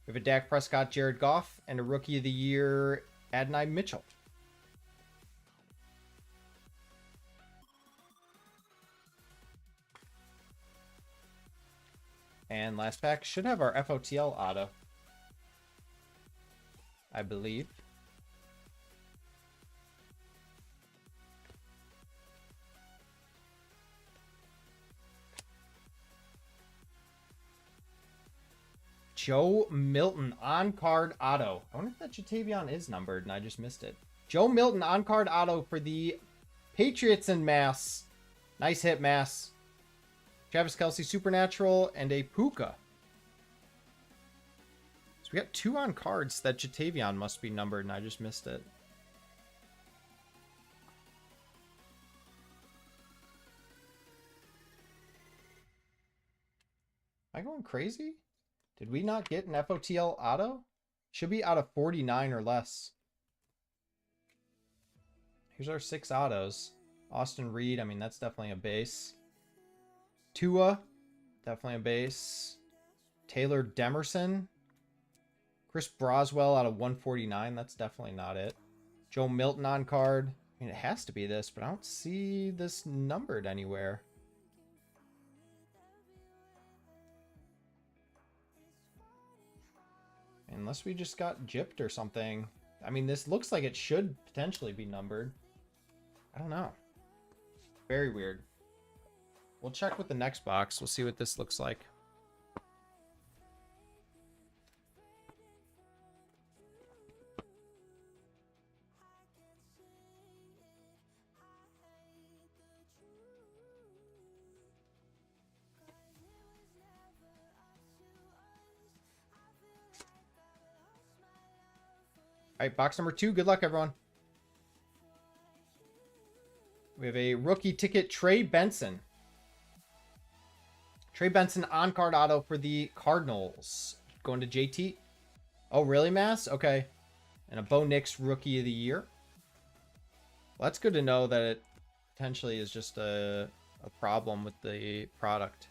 have a Dak Prescott, Jared Goff, and a rookie of the year, Adonai Mitchell. And last pack should have our FOTL auto, I believe. Joe Milton on-card auto. I wonder if that Jatavion is numbered and I just missed it. Joe Milton on-card auto for the Patriots in Mass. Nice hit, Mass. Travis Kelce Supernatural and a Puka. So we got 2 on cards that Jatavion must be numbered and I just missed it. Am I going crazy? Did we not get an FOTL auto? Should be out of 49 or less. Here's our 6 autos. Austin Reed, I mean, that's definitely a base. Tua, definitely a base. Taylor Demerson. Chris Broswell out of 149, that's definitely not it. Joe Milton on card. I mean, it has to be this, but I don't see this numbered anywhere. Unless we just got gypped or something. I mean, this looks like it should potentially be numbered. I don't know. Very weird. We'll check with the next box. We'll see what this looks like. All right, box number 2. Good luck, everyone. We have a rookie ticket, Trey Benson. Trey Benson on-card auto for the Cardinals. Going to JT. Oh, really, Mass? Okay. And a Bo Nix Rookie of the Year. Well, that's good to know that it potentially is just a problem with the product.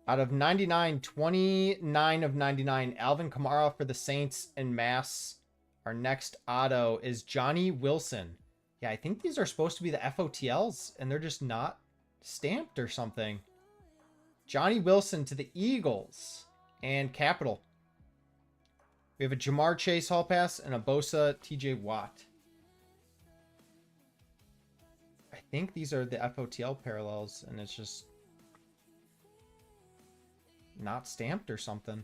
Out of 99, 29 of 99, Alvin Kamara for the Saints and Mass. Our next auto is Johnny Wilson. Yeah, I think these are supposed to be the FOTLs, and they're just not stamped or something. Johnny Wilson to the Eagles and Capital. We have a Jamar Chase Hall Pass and a Bosa TJ Watt. I think these are the FOTL parallels, and it's just not stamped or something.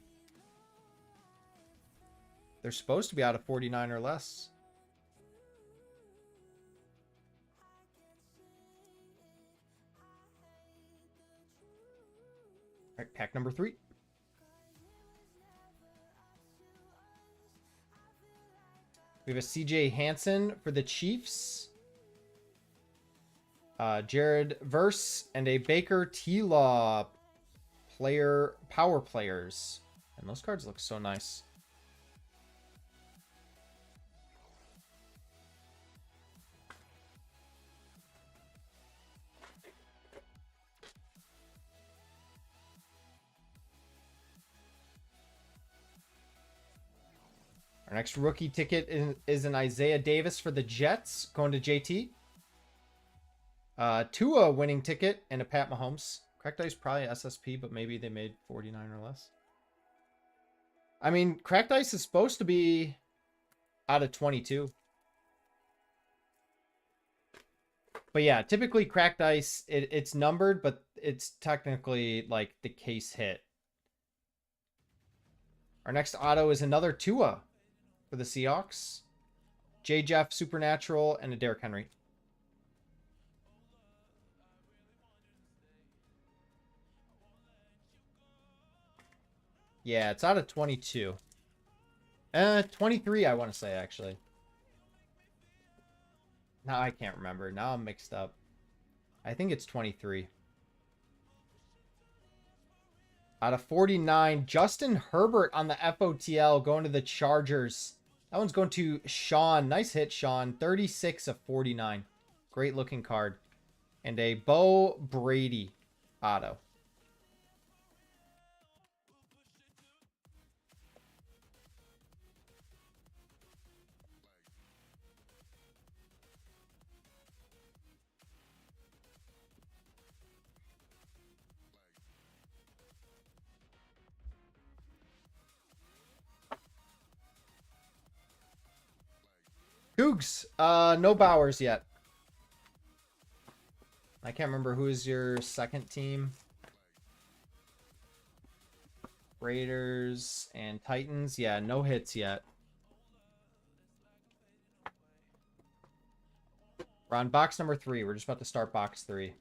They're supposed to be out of 49 or less. All right, pack number 3. We have a CJ Hansen for the Chiefs. Jared Verse and a Baker T-Law power players. And those cards look so nice. Our next rookie ticket is an Isaiah Davis for the Jets, going to JT. Tua winning ticket and a Pat Mahomes. Cracked Ice probably SSP, but maybe they made 49 or less. I mean, Cracked Ice is supposed to be out of 22. But yeah, typically Cracked Ice, it's numbered, but it's technically like the case hit. Our next auto is another Tua for the Seahawks. J. Jeff Supernatural and a Derrick Henry. Yeah, it's out of 22. 23, I want to say, actually. Now I can't remember. Now I'm mixed up. I think it's 23. Out of 49, Justin Herbert on the FOTL going to the Chargers. That one's going to Sean. Nice hit, Sean. 36 of 49. Great looking card. And a Bo Brady auto. Cougs, no Bowers yet. I can't remember who is your second team. Raiders and Titans. Yeah, no hits yet. We're on box number 3. We're just about to start box 3.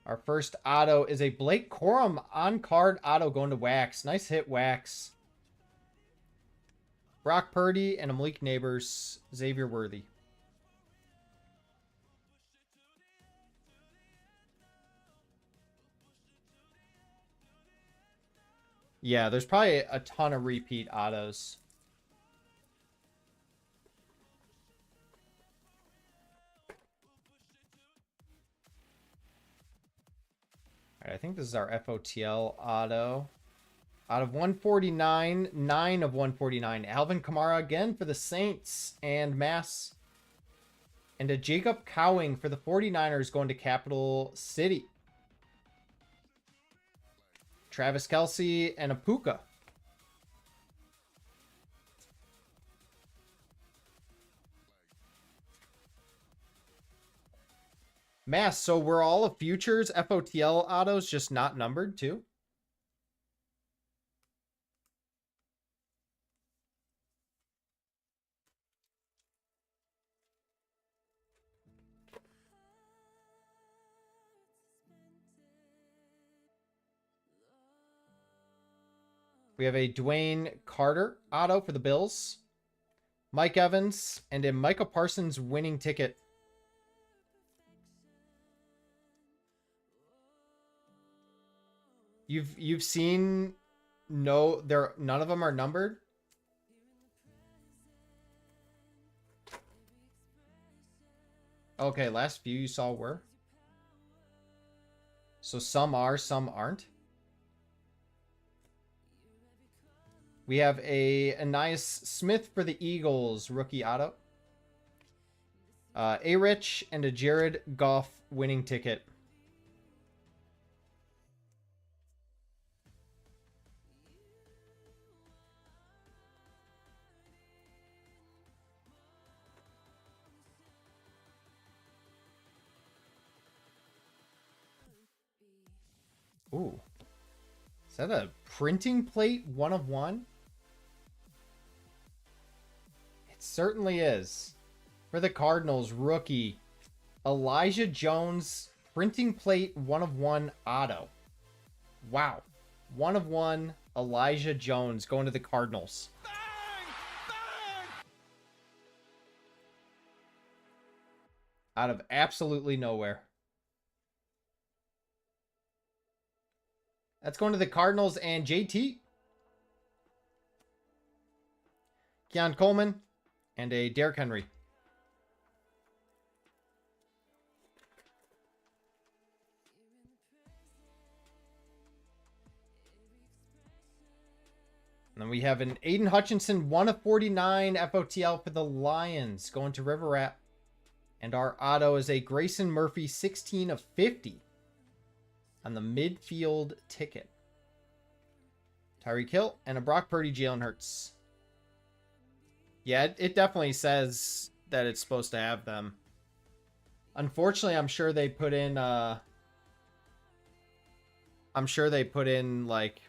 Our first auto is a Blake Corum on-card auto going to Wax. Nice hit, Wax. Brock Purdy and a Malik Neighbors, Xavier Worthy. Yeah, there's probably a ton of repeat autos. All right, I think this is our FOTL auto. Out of 149, 9 of 149. Alvin Kamara again for the Saints and Mass. And a Jacob Cowing for the 49ers going to Capital City. Travis Kelce and a Puka. Mass, so were all of Futures FOTL autos just not numbered too? We have a Dwayne Carter auto for the Bills. Mike Evans and a Michael Parsons winning ticket. You've seen none of them are numbered. Okay, last few you saw were. So some are, some aren't. We have a Anais Smith for the Eagles, rookie auto. A Rich and a Jared Goff winning ticket. Ooh. Is that a printing plate 1 of 1? It certainly is. For the Cardinals, rookie Elijah Jones, printing plate 1 of 1 auto. Wow. 1 of 1 Elijah Jones going to the Cardinals. Bang! Bang! Out of absolutely nowhere. That's going to the Cardinals and JT. Keon Coleman and a Derrick Henry. And then we have an Aiden Hutchinson 1 of 49 FOTL for the Lions going to River Rat. And our auto is a Grayson Murphy 16 of 50. On the midfield ticket. Tyreek Hill and a Brock Purdy, Jalen Hurts. Yeah, it definitely says that it's supposed to have them. Unfortunately, I'm sure they put in like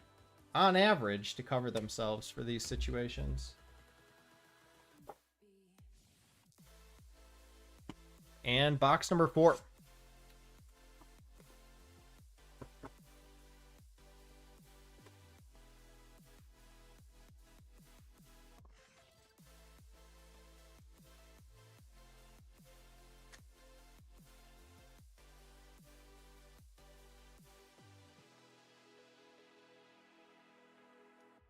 on average to cover themselves for these situations. And box number 4.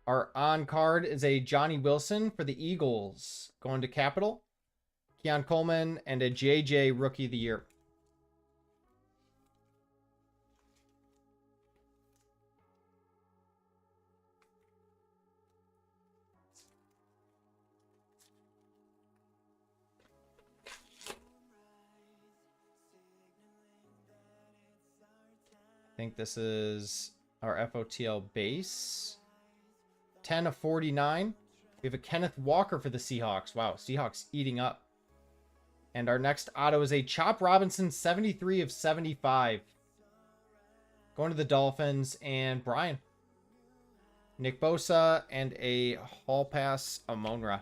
Our on card is a Johnny Wilson for the Eagles going to Capital. Keon Coleman and a JJ Rookie of the Year. I think this is our FOTL base. 10 of 49. We have a Kenneth Walker for the Seahawks. Wow, Seahawks eating up. And our next auto is a Chop Robinson 73 of 75. Going to the Dolphins and Brian. Nick Bosa and a Hall Pass Amonra.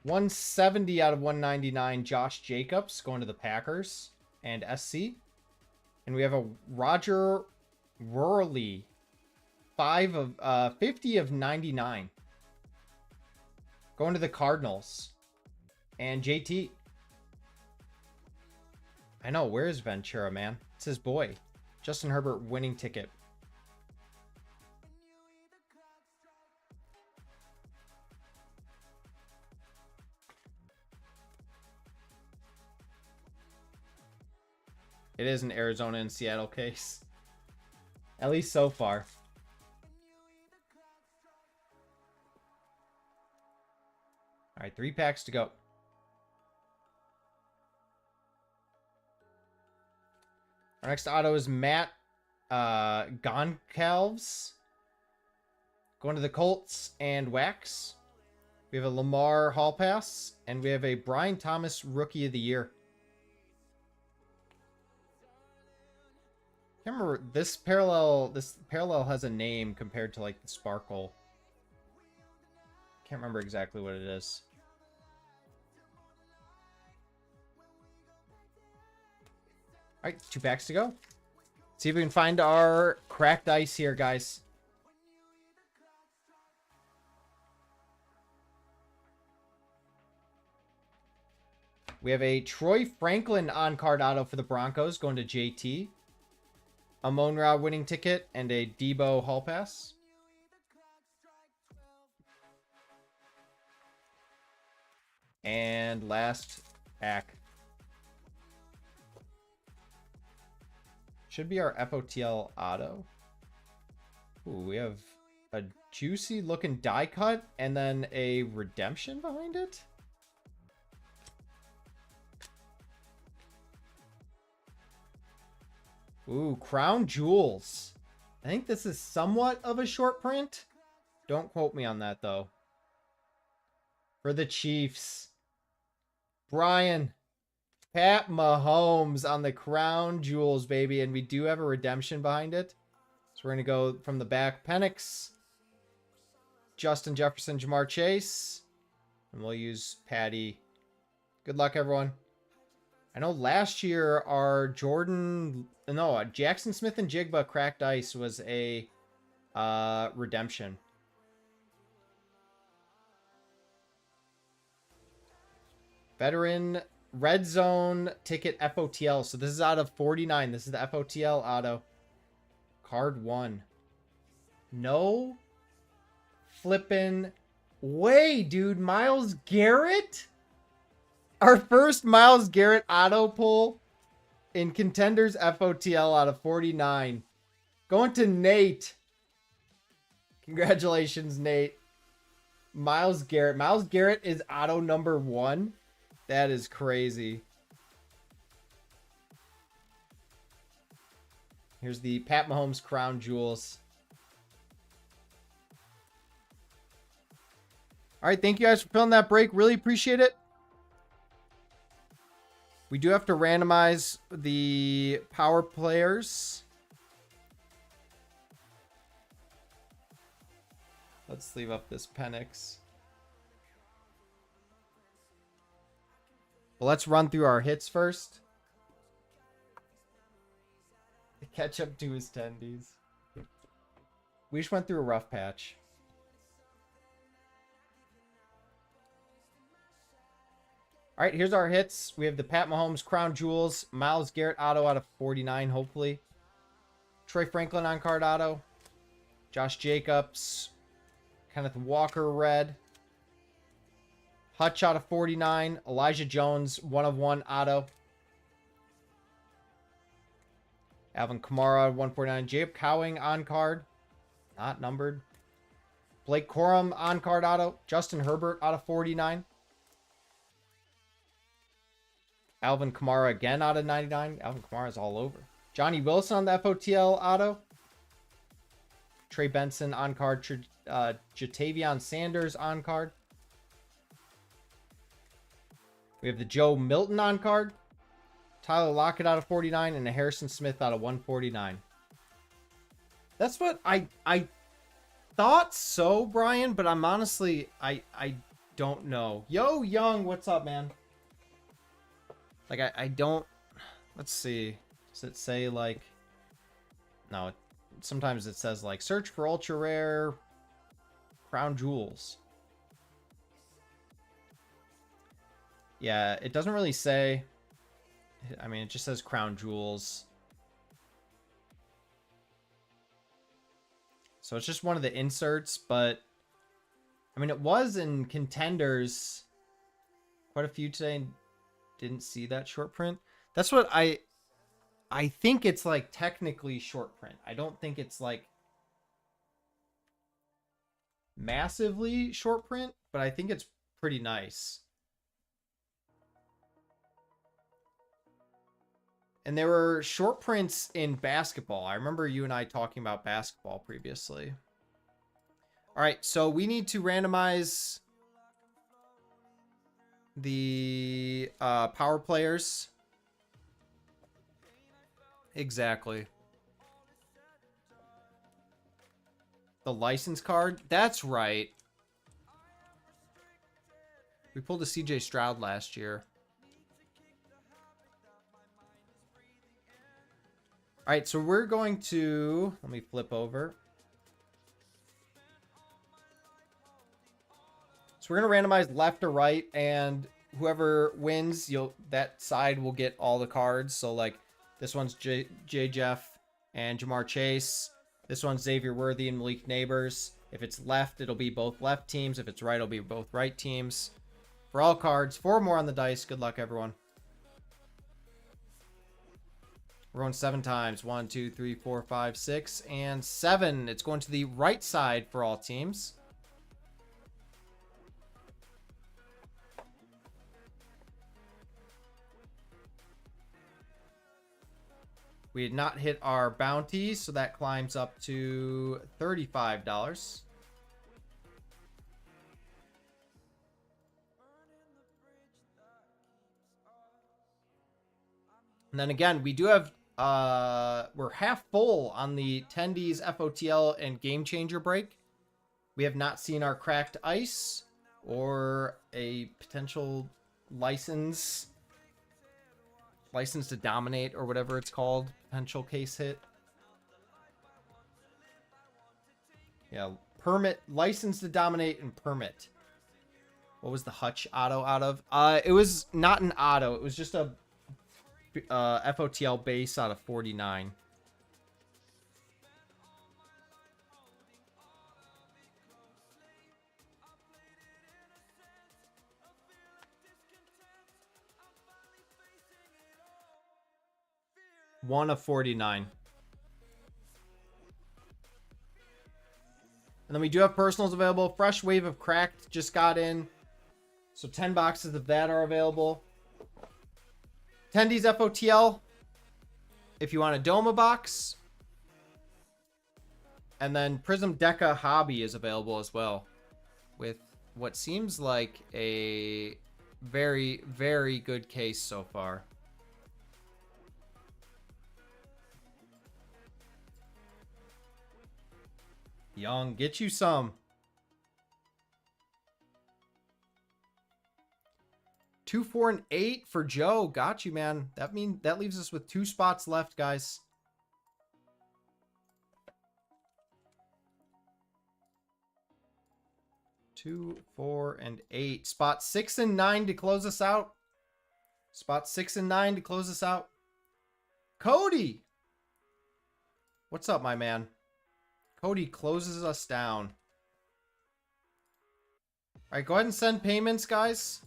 $170 out of 199, Josh Jacobs going to the Packers and SC. And we have a Roger Worley 50 of 99. Going to the Cardinals and JT. I know, where is Ventura, man? It's his boy. Justin Herbert winning ticket. It is an Arizona and Seattle case. At least so far. All right, 3 packs to go. Our next auto is Matt Goncalves. Going to the Colts and Wax. We have a Lamar Hall Pass. And we have a Brian Thomas Rookie of the Year. Can't remember this parallel. This parallel has a name compared to like the sparkle. Can't remember exactly what it is. All right, 2 packs to go. See if we can find our cracked ice here, guys. We have a Troy Franklin on-card auto for the Broncos going to JT. A Monra winning ticket and a Debo Hall Pass. And last pack. Should be our FOTL auto. Ooh, we have a juicy looking die cut and then a redemption behind it. Ooh, Crown Jewels. I think this is somewhat of a short print. Don't quote me on that, though. For the Chiefs. Brian. Pat Mahomes on the Crown Jewels, baby. And we do have a redemption behind it. So we're going to go from the back. Penix. Justin Jefferson, Jamar Chase. And we'll use Patty. Good luck, everyone. I know last year our Jackson Smith and Jigba cracked ice was a redemption. Veteran red zone ticket FOTL. So this is out of 49. This is the FOTL auto. Card 1. No flippin' way, dude. Myles Garrett? Our first Myles Garrett auto pull in Contenders FOTL out of 49. Going to Nate. Congratulations, Nate. Myles Garrett. Myles Garrett is auto number 1. That is crazy. Here's the Pat Mahomes Crown Jewels. All right, thank you guys for filling that break. Really appreciate it. We do have to randomize the power players. Let's leave up this Penix. Well, let's run through our hits first. Catch up to his tendies. We just went through a rough patch. All right, here's our hits. We have the Pat Mahomes Crown Jewels, Myles Garrett auto out of 49, hopefully. Troy Franklin on card auto. Josh Jacobs. Kenneth Walker red. Hutch out of 49. Elijah Jones 1/1 auto. Alvin Kamara 149. Jacob Cowing on card. Not numbered. Blake Corum on card auto. Justin Herbert out of 49. Alvin Kamara again out of 99. Alvin Kamara's all over. Johnny Wilson on the FOTL auto. Trey Benson on card. Jatavion Sanders on card. We have the Joe Milton on card. Tyler Lockett out of 49 and a Harrison Smith out of 149. That's what I thought so, Brian, but I'm honestly I don't know. Yo, Young, what's up, man? Like I don't. Let's see. Does it say like? No. Sometimes it says like search for ultra rare crown jewels. Yeah, it doesn't really say. I mean, it just says crown jewels. So it's just one of the inserts, but I mean, it was in Contenders quite a few today and didn't see that short print. That's what I think it's like technically short print. I don't think it's like massively short print, but I think it's pretty nice. And there were short prints in basketball. I remember you and I talking about basketball previously. All right, so we need to randomize the power players. Exactly. The license card? That's right. We pulled a CJ Stroud last year. All right, so we're going to... Let me flip over. So we're going to randomize left or right, and whoever wins, that side will get all the cards. So, like, this one's J Jeff and Jamar Chase. This one's Xavier Worthy and Malik Neighbors. If it's left, it'll be both left teams. If it's right, it'll be both right teams. For all cards, 4 more on the dice. Good luck, everyone. We're going 7 times. 1, 2, 3, 4, 5, 6, and 7. It's going to the right side for all teams. We did not hit our bounty, so that climbs up to $35. And then again, we do have, we're half full on the Tendies, FOTL, and Game Changer break. We have not seen our cracked ice or a potential license to dominate or whatever it's called. Potential case hit. Yeah, permit, license to dominate, and permit. What was the Hutch auto out of? It was not an auto. It was just a FOTL base out of 49. One of 49. And then we do have personals available. Fresh wave of cracked just got in. So 10 boxes of that are available. Tendies FOTL. If you want a Doma box. And then Prism Deca Hobby is available as well. With what seems like a very, very good case so far. Young, get you some. 2, 4, and 8 for Joe. Got you, man. That leaves us with 2 spots left, guys. Two, 4, and 8. Spot 6 and 9 to close us out. Spot 6 and 9 to close us out. Cody! What's up, my man? Cody closes us down. All right, go ahead and send payments, guys.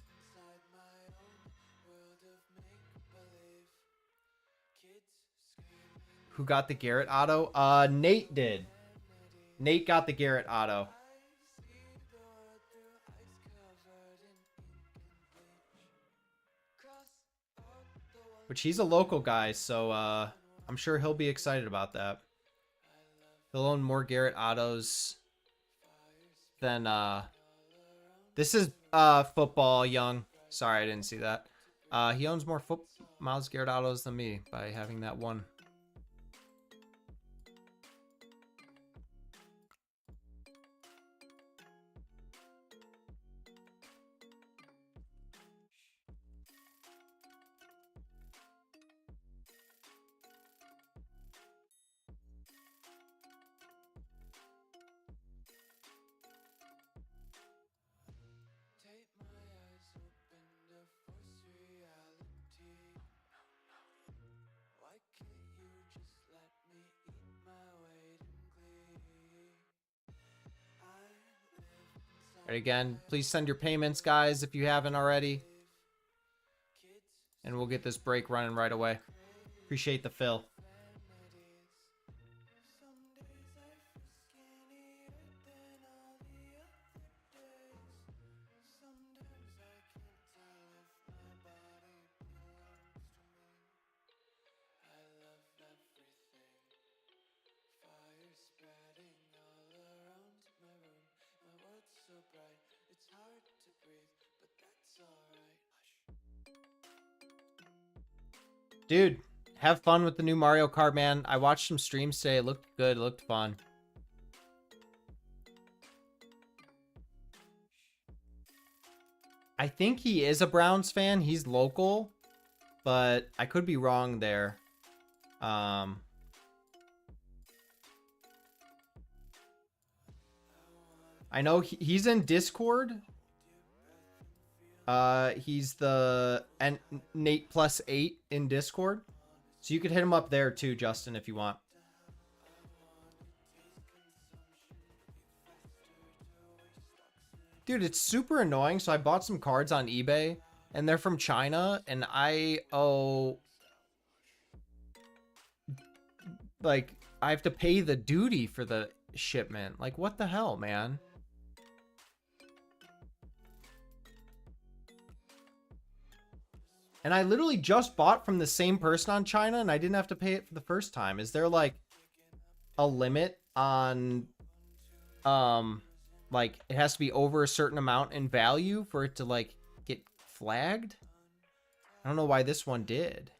Who got the Garrett auto? Nate did. Nate got the Garrett auto. Which he's a local guy, so I'm sure he'll be excited about that. He'll own more Garrett autos than this is football young. Sorry, I didn't see that. He owns more Miles Garrett autos than me by having that one. All right, again, please send your payments, guys, if you haven't already. And we'll get this break running right away. Appreciate the fill. Dude, have fun with the new Mario Kart, man. I watched some streams today. It looked good. It looked fun. I think he is a Browns fan. He's local, but I could be wrong there. I know he's in Discord. He's the Nate plus 8 in Discord. So you could hit him up there too, Justin, if you want. Dude, it's super annoying. So I bought some cards on eBay and they're from China and I owe, like, I have to pay the duty for the shipment. Like, what the hell, man? And I literally just bought from the same person on China and I didn't have to pay it for the first time. Is there like a limit on, like it has to be over a certain amount in value for it to like get flagged? I don't know why this one did.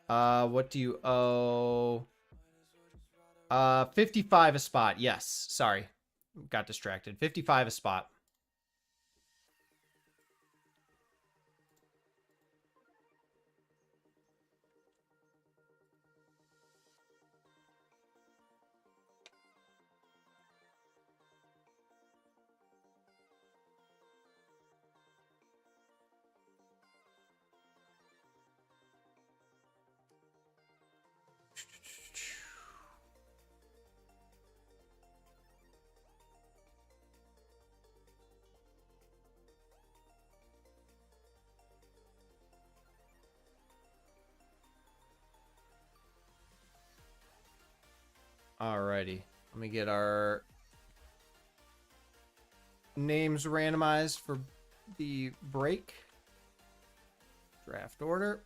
What do you owe? 55 a spot. Yes. Sorry. Got distracted. 55 a spot. Alrighty. Let me get our names randomized for the break. Draft order.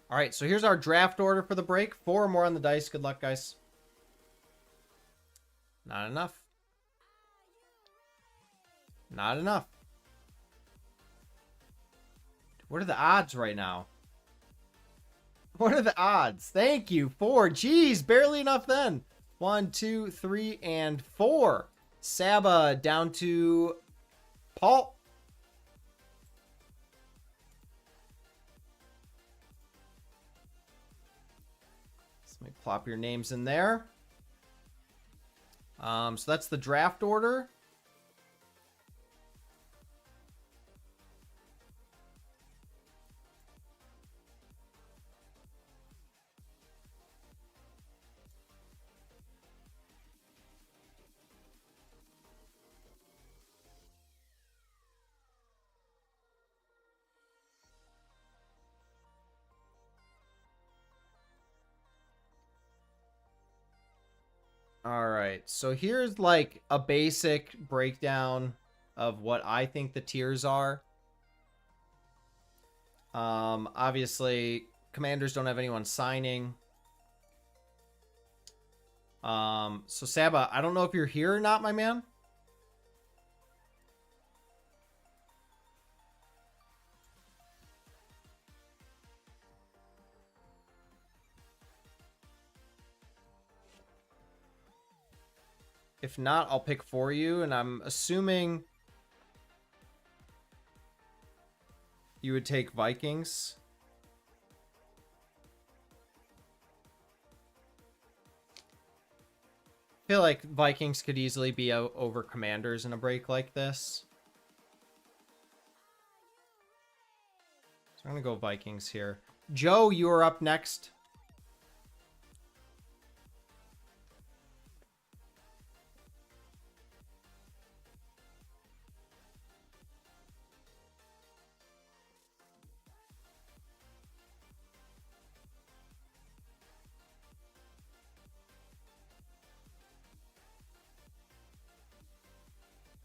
All right, so here's our draft order for the break. 4 or more on the dice. Good luck, guys. Not enough. Not enough. What are the odds right now? What are the odds? Thank you. 4. Jeez, barely enough then. 1, 2, 3, and 4. Saba down to Paul. So let me plop your names in there. So that's the draft order. All right, so here's like a basic breakdown of what I think the tiers are. Obviously, Commanders don't have anyone signing. So Saba, I don't know if you're here or not, my man. If not, I'll pick for you, and I'm assuming you would take Vikings. I feel like Vikings could easily be over Commanders in a break like this. So I'm going to go Vikings here. Joe, you are up next.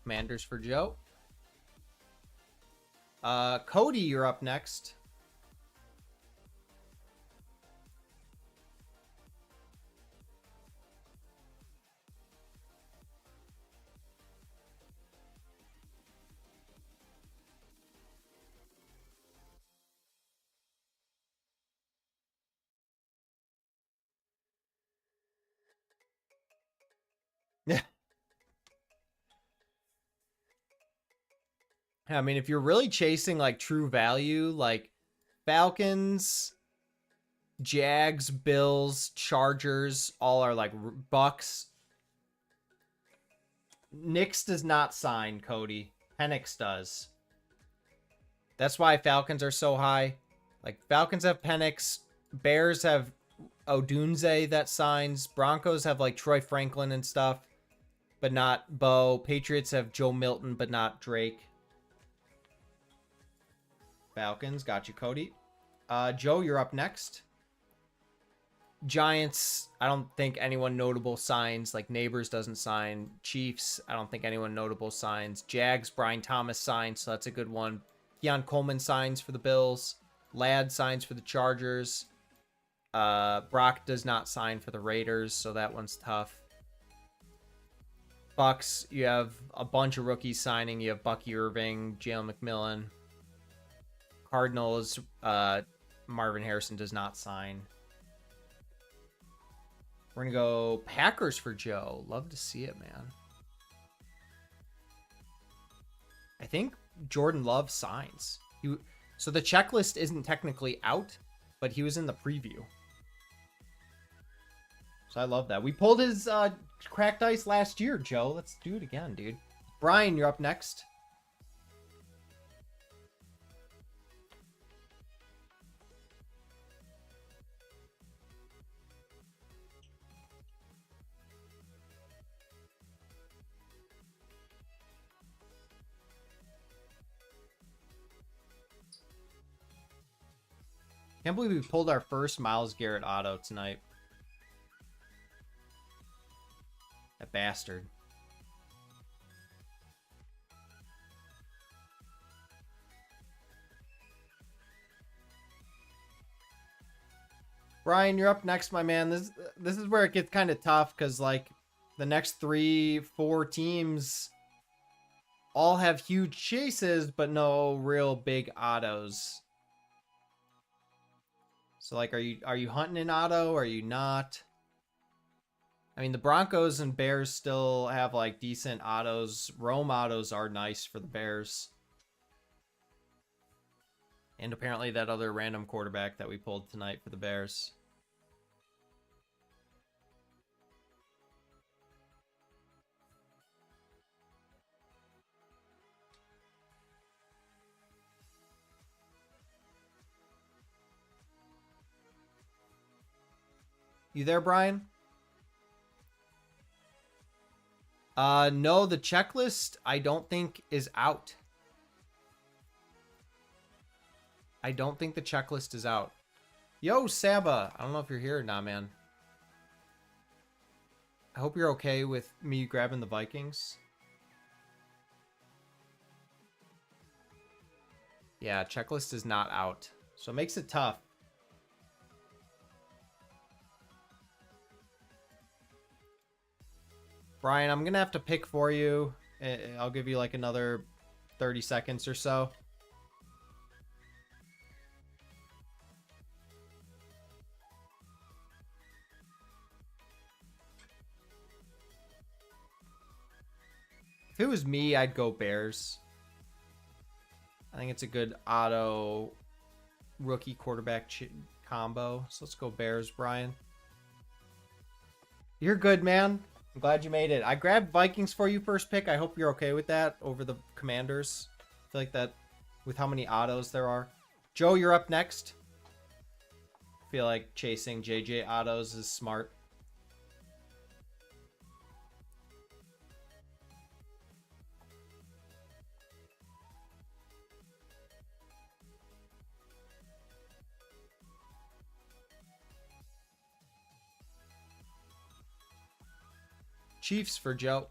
Commanders for Joe. Cody, you're up next. I mean, if you're really chasing like true value, like Falcons, Jags, Bills, Chargers, all are like Bucks. Knicks does not sign Cody. Penix does. That's why Falcons are so high. Like Falcons have Penix, Bears have Odunze that signs, Broncos have like Troy Franklin and stuff, but not Bo. Patriots have Joe Milton, but not Drake. Falcons, got you, Cody. Joe, you're up next. Giants, I don't think anyone notable signs. Like Neighbors doesn't sign. Chiefs, I don't think anyone notable signs. Jags, Brian Thomas signs, so that's a good one. Keon Coleman signs for the Bills. Ladd signs for the Chargers. Brock does not sign for the Raiders, so that one's tough. Bucks, you have a bunch of rookies signing. You have Bucky Irving, Jalen McMillan. Cardinals, Marvin Harrison does not sign. We're going to go Packers for Joe. Love to see it, man. I think Jordan Love signs. So the checklist isn't technically out, but he was in the preview. So I love that. We pulled his cracked ice last year, Joe. Let's do it again, dude. Brian, you're up next. Can't believe we pulled our first Myles Garrett auto tonight. That bastard. Brian, you're up next, my man. This is where it gets kind of tough because like the next 3-4 teams all have huge chases, but no real big autos. So like, are you hunting an auto? Or are you not? I mean, the Broncos and Bears still have like decent autos. Rome autos are nice for the Bears. And apparently that other random quarterback that we pulled tonight for the Bears. You there, Brian? No, the checklist I don't think is out. I don't think the checklist is out. Yo, Saba. I don't know if you're here or not, man. I hope you're okay with me grabbing the Vikings. Yeah, checklist is not out. So it makes it tough. Brian, I'm going to have to pick for you. I'll give you like another 30 seconds or so. If it was me, I'd go Bears. I think it's a good auto rookie quarterback combo. So let's go Bears, Brian. You're good, man. I'm glad you made it. I grabbed Vikings for you first pick. I hope you're okay with that over the Commanders. I feel like that with how many autos there are. Joe, you're up next. I feel like chasing JJ autos is smart. Chiefs for Joe.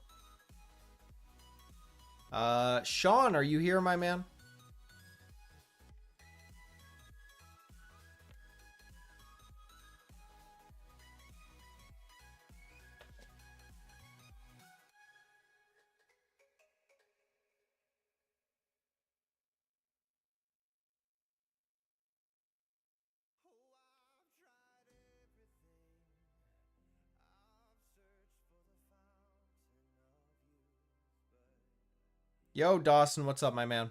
Sean, are you here, my man? Yo, Dawson, what's up, my man?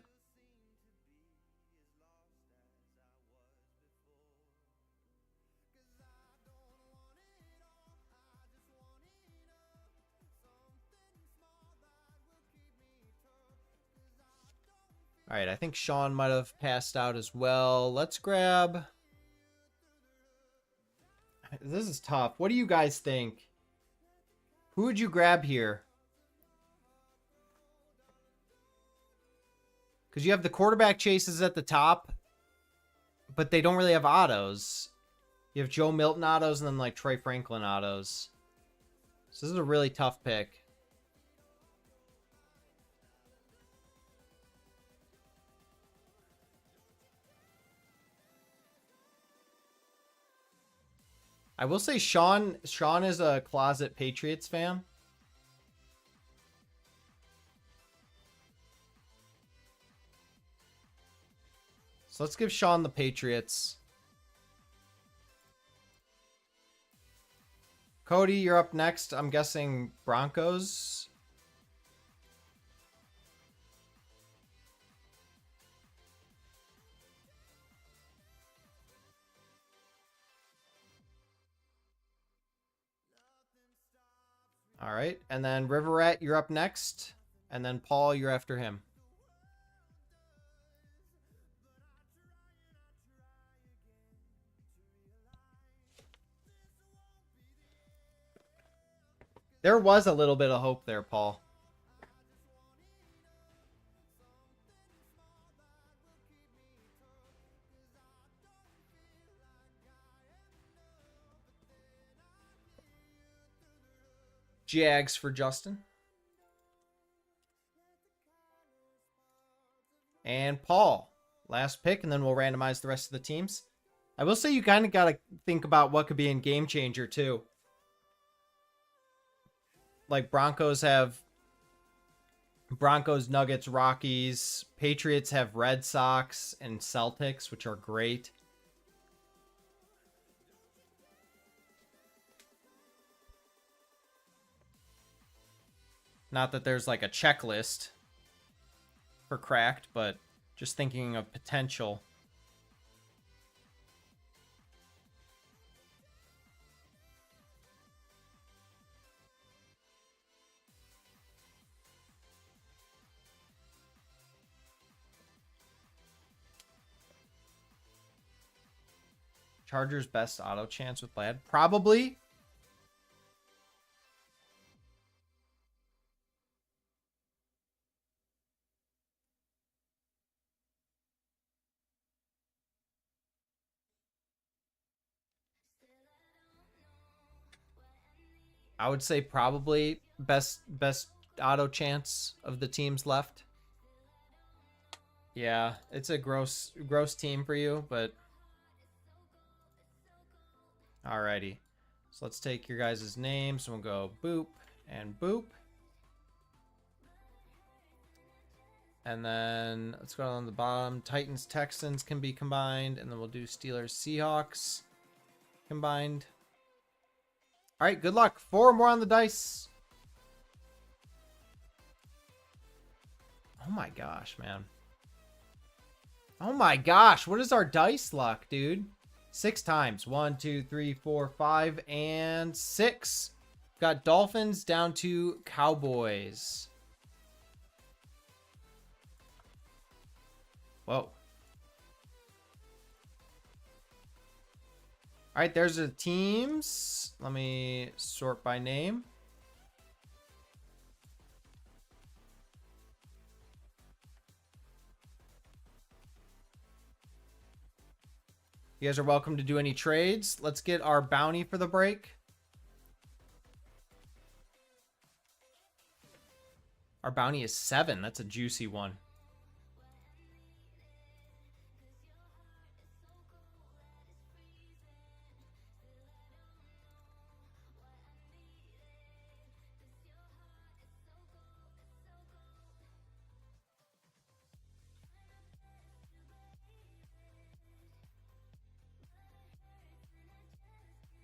All right, I think Sean might have passed out as well. Let's grab... This is tough. What do you guys think? Who would you grab here? Because you have the quarterback chases at the top, but they don't really have autos. You have Joe Milton autos and then like Troy Franklin autos. So this is a really tough pick. I will say Sean is a closet Patriots fan. So let's give Sean the Patriots. Cody, you're up next. I'm guessing Broncos. All right. And then Riverette, you're up next. And then Paul, you're after him. There was a little bit of hope there, Paul. Jags for Justin. And Paul, last pick, and then we'll randomize the rest of the teams. I will say you kind of got to think about what could be in Game Changer, too. Like, Broncos have Broncos, Nuggets, Rockies. Patriots have Red Sox and Celtics, which are great. Not that there's like a checklist for cracked, but just thinking of potential. Chargers best auto chance with Lad? Probably. I would say probably best auto chance of the teams left. Yeah, it's a gross team for you, but alrighty. So let's take your guys' names. We'll go boop and boop. And then let's go on the bottom. Titans, Texans can be combined. And then we'll do Steelers, Seahawks combined. All right, good luck. 4 more on the dice. Oh my gosh, man. Oh my gosh, what is our dice luck, dude? 6 times. 1, 2, 3, 4, 5, and 6. Got Dolphins down to Cowboys. Whoa. All right, there's the teams. Let me sort by name. You guys are welcome to do any trades. Let's get our bounty for the break. Our bounty is 7. That's a juicy one.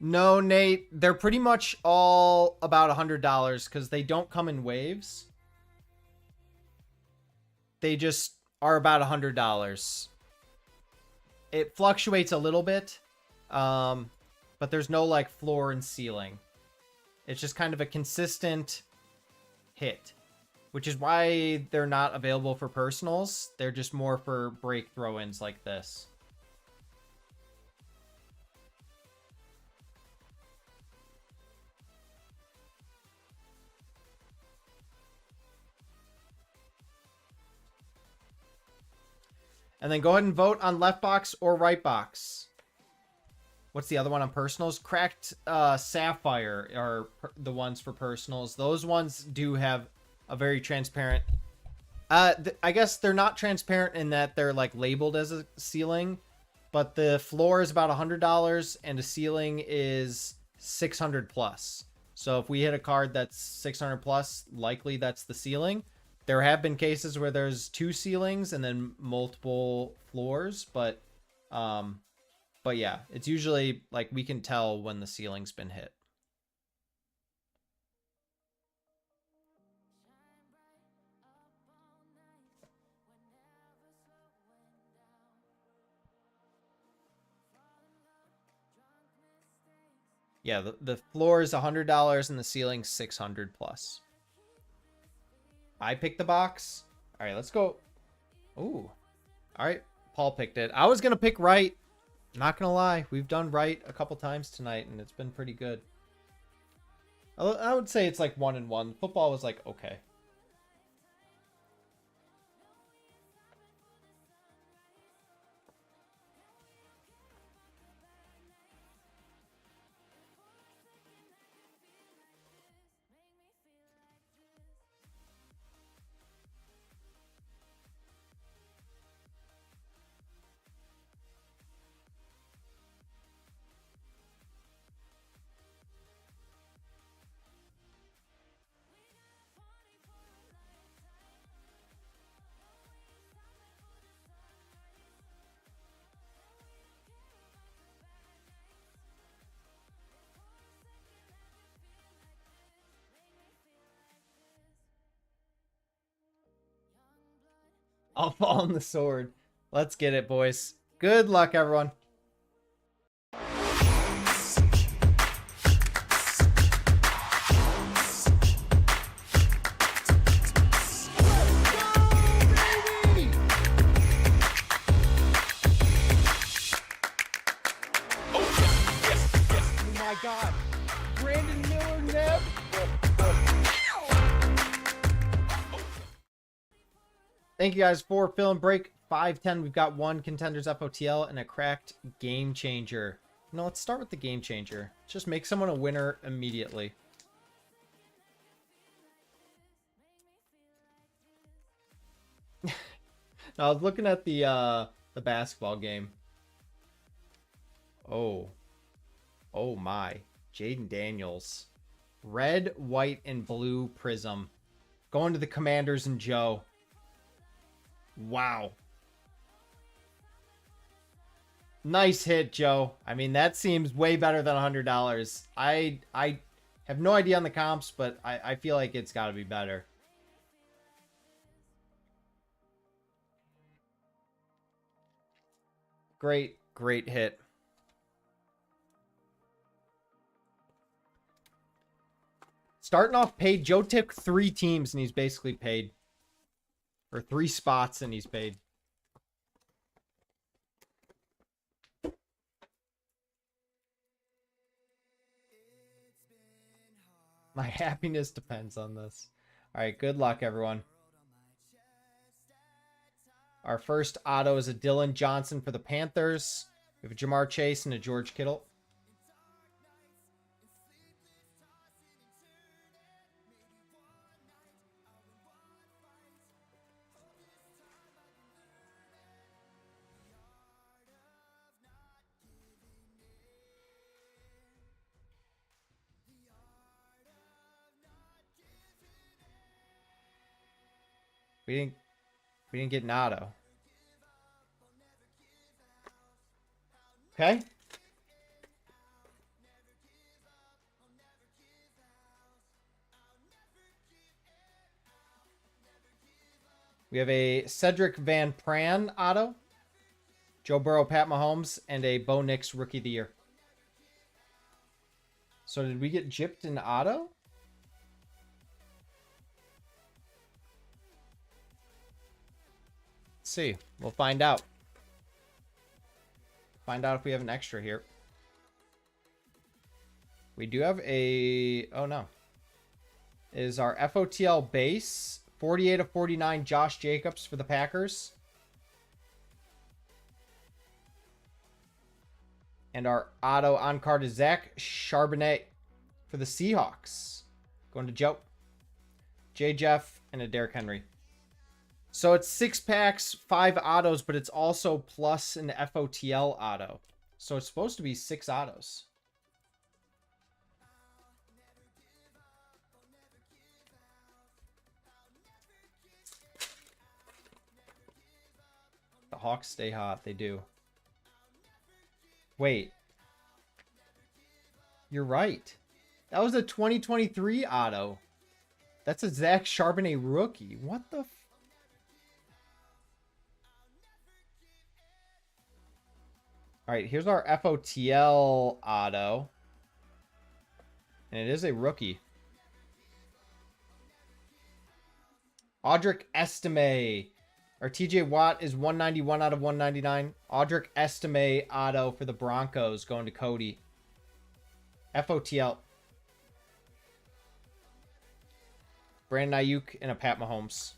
No, Nate, they're pretty much all about $100 because they don't come in waves. They just are about $100. It fluctuates a little bit, but there's no like floor and ceiling. It's just kind of a consistent hit. which is why they're not available for personals. They're just more for break throw-ins like this. And then go ahead and vote on left box or right box. What's the other one on personals? Cracked Sapphire are the ones for personals. Those ones do have a very transparent... I guess they're not transparent in that they're like labeled as a ceiling, but the floor is about $100 and the ceiling is 600 plus. So if we hit a card that's 600 plus, likely that's the ceiling. There have been cases where there's 2 ceilings and then multiple floors, but yeah, it's usually like we can tell when the ceiling's been hit. Yeah, the floor is $100 and the ceiling's 600 plus. I picked the box. All right, let's go. Ooh. All right, Paul picked it. I was going to pick right. Not going to lie. We've done right a couple times tonight, and it's been pretty good. I would say it's like 1-1. Football was like, okay. I'll fall on the sword. Let's get it, boys. Good luck, everyone. Oh my God. Brandon Miller, Neb. Thank you guys for filling break 510. We've got 1 Contenders FOTL and a cracked Game Changer. No, let's start with the Game Changer. Just make someone a winner immediately. No, I was looking at the basketball game. Oh my. Jaden Daniels. Red, white, and blue prism. Going to the Commanders and Joe. Wow. Nice hit, Joe. I mean, that seems way better than $100. I have no idea on the comps, but I feel like it's got to be better. Great hit. Starting off paid. Joe took 3 teams and he's basically paid. Or 3 spots and he's paid. My happiness depends on this. All right, good luck, everyone. Our first auto is a Dylan Johnson for the Panthers. We have a Jamar Chase and a George Kittle. We didn't get an auto. Okay. We have a Cedric Van Pran auto, Joe Burrow, Pat Mahomes, and a Bo Nix Rookie of the Year. So did we get gypped in auto? Let's see. We'll find out. Find out if we have an extra here. We do have a... Oh, no. Is our FOTL base. 48 of 49, Josh Jacobs for the Packers. And our auto on card is Zach Charbonnet for the Seahawks. Going to Joe. J. Jeff and a Derrick Henry. So it's 6 packs, 5 autos, but it's also plus an FOTL auto. So it's supposed to be 6 autos. The Hawks stay hot. They do. Wait. You're right. That was a 2023 auto. That's a Zach Charbonnet rookie. What the... All right, here's our FOTL auto. And it is a rookie. Audric Estime. Our TJ Watt is 191 out of 199. Audric Estime auto for the Broncos going to Cody. FOTL. Brandon Ayuk and a Pat Mahomes.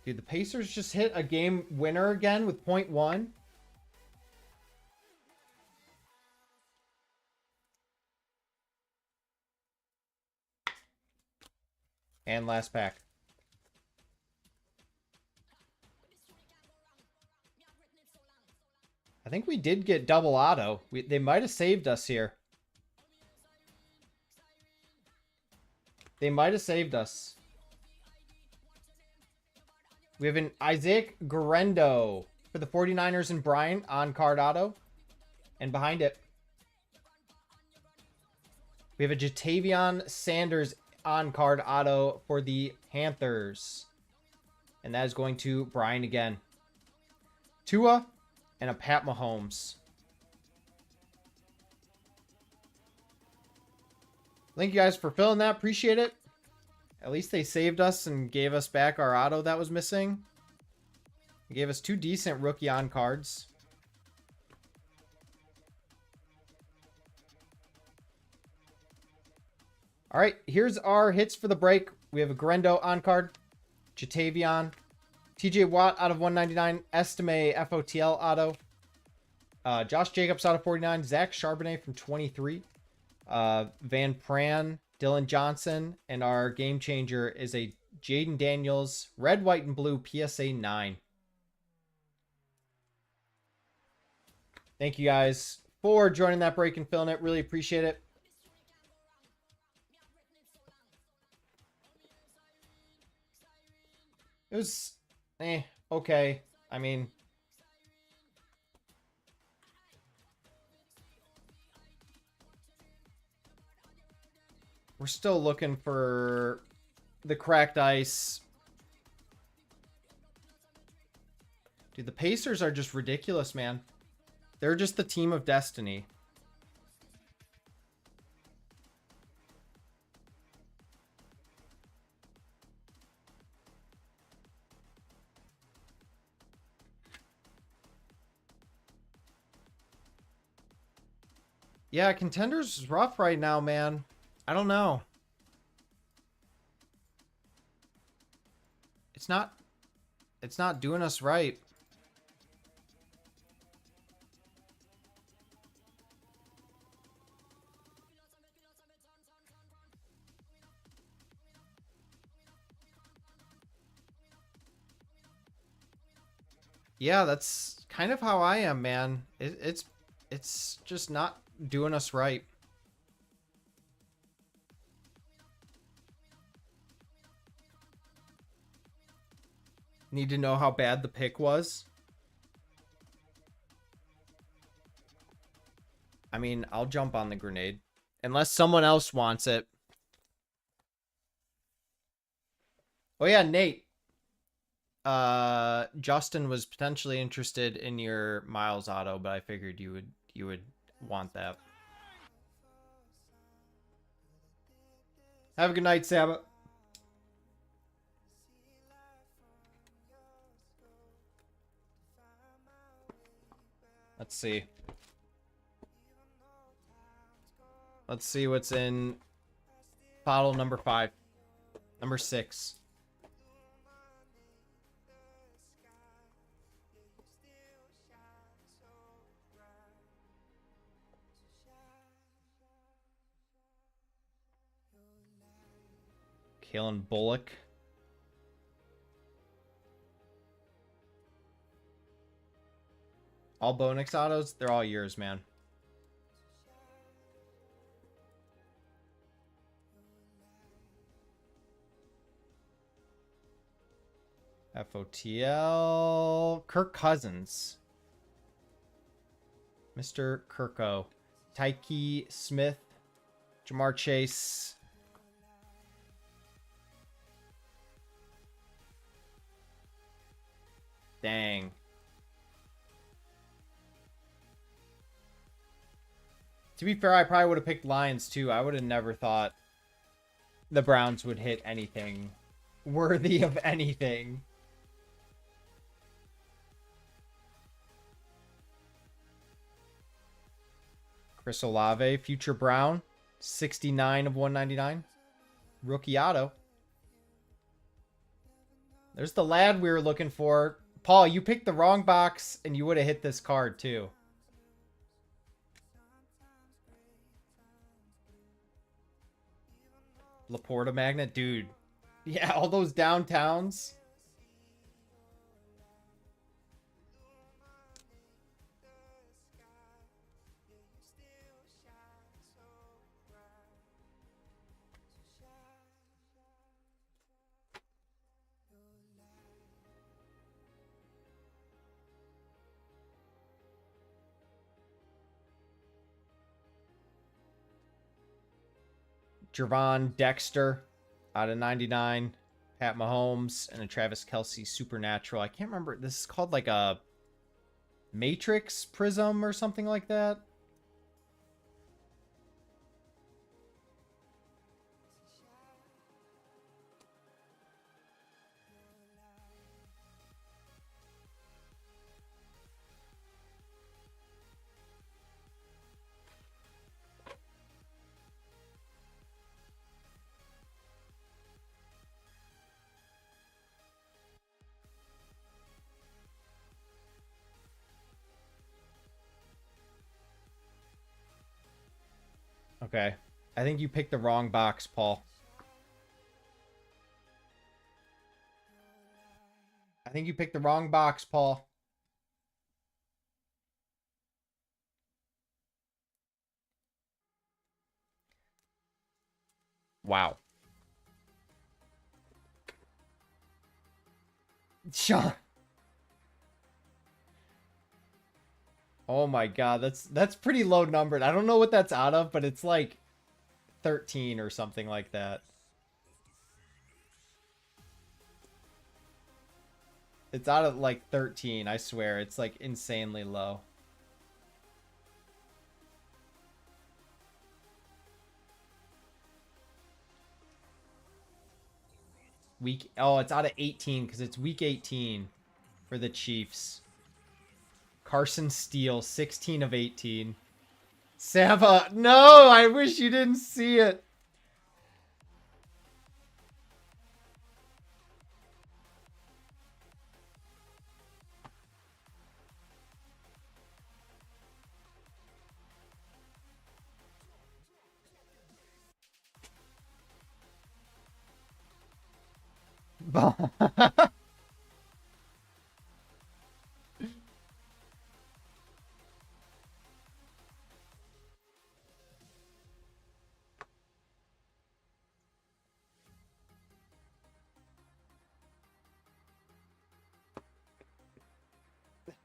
Dude, the Pacers just hit a game winner again with .1. And last pack. I think we did get double auto. They might have saved us here. They might have saved us. We have an Isaac Guerendo for the 49ers and Bryant on card auto. And behind it, we have a Jatavion Sanders on card auto for the Panthers. And that is going to Brian again. Tua and a Pat Mahomes. Thank you guys for filling that. Appreciate it. At least they saved us and gave us back our auto that was missing. They gave us 2 decent rookie on cards. All right, here's our hits for the break. We have a Guerendo on card, Jatavion, TJ Watt out of 199, Estime FOTL auto, Josh Jacobs out of 49, Zach Charbonnet from 23, Van Pran, Dylan Johnson, and our game changer is a Jaden Daniels, red, white, and blue PSA 9. Thank you guys for joining that break and filling it. Really appreciate it. It was, okay. I mean, we're still looking for the cracked ice. Dude, the Pacers are just ridiculous, man. They're just the team of destiny. Yeah, Contenders is rough right now, man. I don't know. It's not doing us right. Yeah, that's kind of how I am, man. It's just not doing us right. Need to know how bad the pick was? I mean, I'll jump on the grenade. Unless someone else wants it. Oh yeah, Nate. Justin was potentially interested in your Miles auto, but I figured you would want that. Have a good night, Sabbath. Let's see. Let's see what's in bottle number 5. Number 6. Kalen Bullock. All Bonix autos, they're all yours, man. FOTL. Kirk Cousins. Mr. Kirko. Tyke Smith. Jamar Chase. Dang. To be fair, I probably would have picked Lions too. I would have never thought the Browns would hit anything worthy of anything. Chris Olave, future Brown, 69 of 199. Rookie auto. There's the lad we were looking for. Paul, you picked the wrong box and you would have hit this card too. Laporta Magnet, dude. Yeah, all those downtowns. Jervon Dexter out of 99. Pat Mahomes and a Travis Kelce Supernatural. I can't remember. This is called like a Matrix Prism or something like that. Okay. I think you picked the wrong box, Paul. I think you picked the wrong box, Paul. Wow. Sean. Oh my god, that's pretty low numbered. I don't know what that's out of, but it's like 13 or something like that. It's out of like 13, I swear. It's like insanely low. Oh, it's out of 18 because it's week 18 for the Chiefs. Carson Steele, 16 of 18. Sava, no, I wish you didn't see it.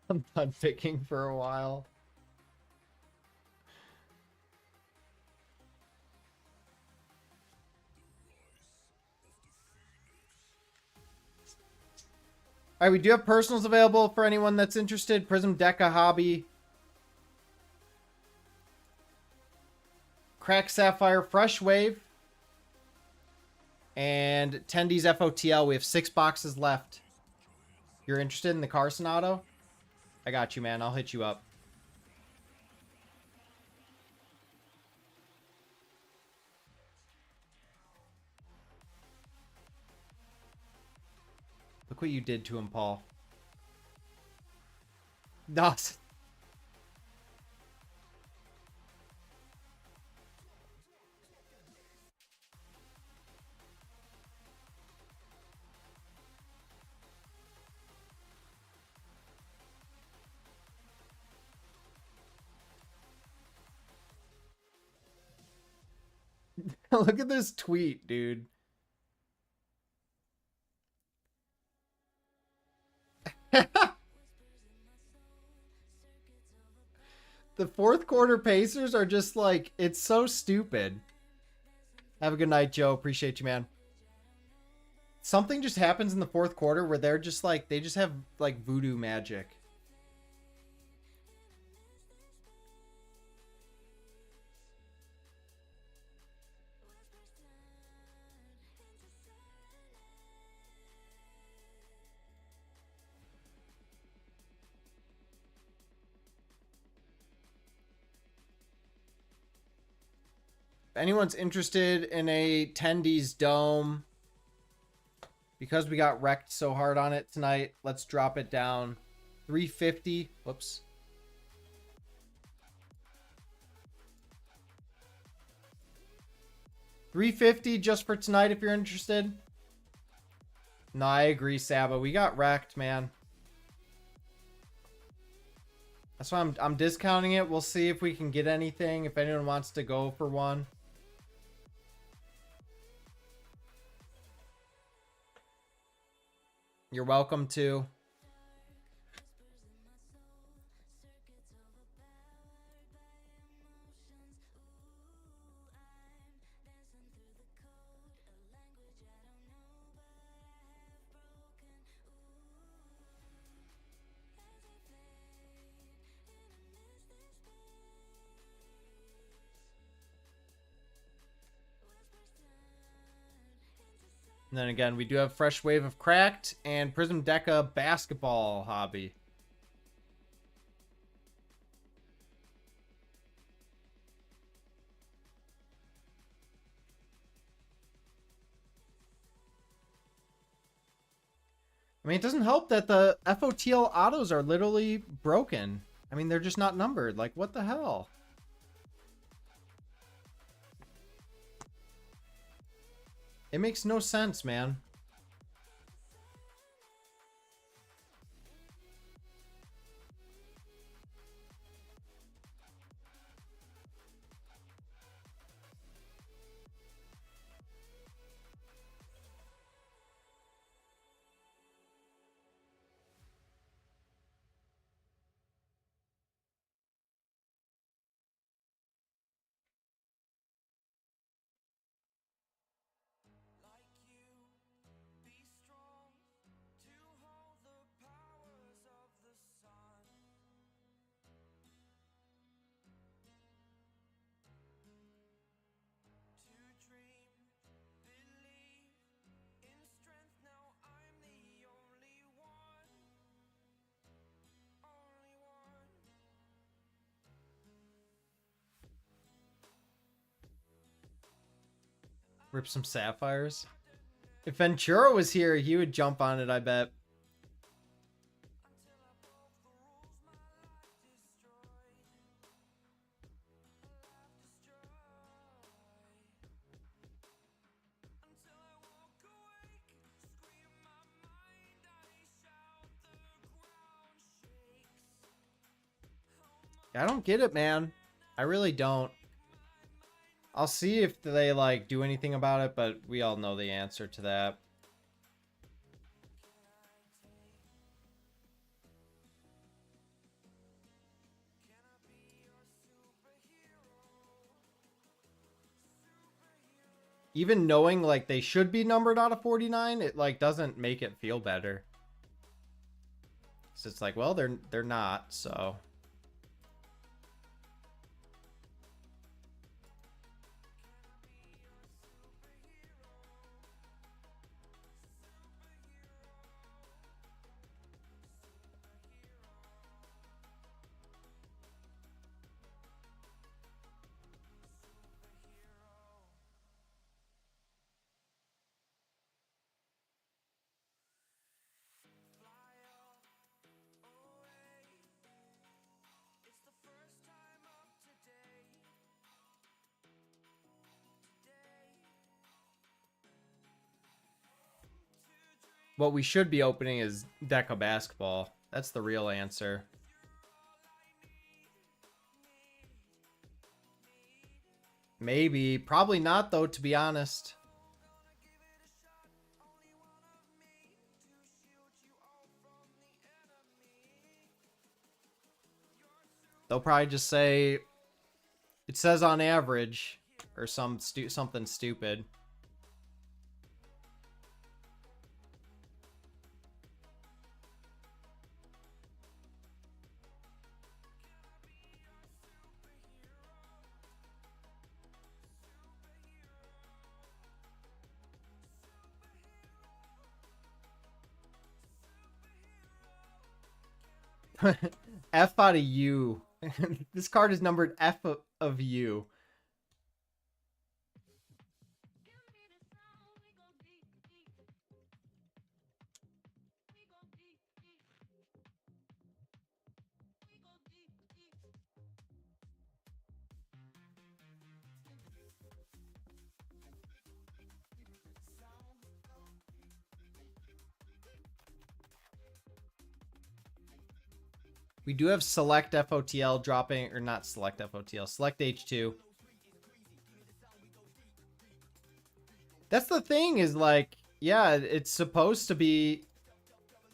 I'm done picking for a while. All right, we do have personals available for anyone that's interested. Prism Deca Hobby. Crack Sapphire Fresh Wave. And Tendy's FOTL. We have 6 boxes left. You're interested in the Carson auto? I got you, man. I'll hit you up. Look what you did to him, Paul. No. Look at this tweet, dude. The fourth quarter Pacers are just like, it's so stupid. Have a good night, Joe. Appreciate you, man. Something just happens in the fourth quarter where they're just like, they just have like voodoo magic. If anyone's interested in a Tendies Dome, because we got wrecked so hard on it tonight, let's drop it down. 350. Whoops. $350 just for tonight if you're interested. No, I agree, Saba. We got wrecked, man. That's why I'm discounting it. We'll see if we can get anything, if anyone wants to go for one. You're welcome to. And then again, we do have Fresh Wave of Cracked and Prism Deca Basketball Hobby. I mean, it doesn't help that the FOTL autos are literally broken. I mean, they're just not numbered. Like, what the hell? It makes no sense, man. Rip some sapphires. If Ventura was here, he would jump on it, I bet. I don't get it, man. I really don't. I'll see if they like do anything about it, but we all know the answer to that. Even knowing like they should be numbered out of 49, it like doesn't make it feel better. So it's like, well, they're not, so. What we should be opening is Deca basketball. That's the real answer. Maybe. Probably not, though, to be honest. They'll probably just say, it says on average, or something stupid. F out of U. This card is numbered F of U. We do have select FOTL dropping, or not select FOTL, select H2. That's the thing is like, yeah, it's supposed to be,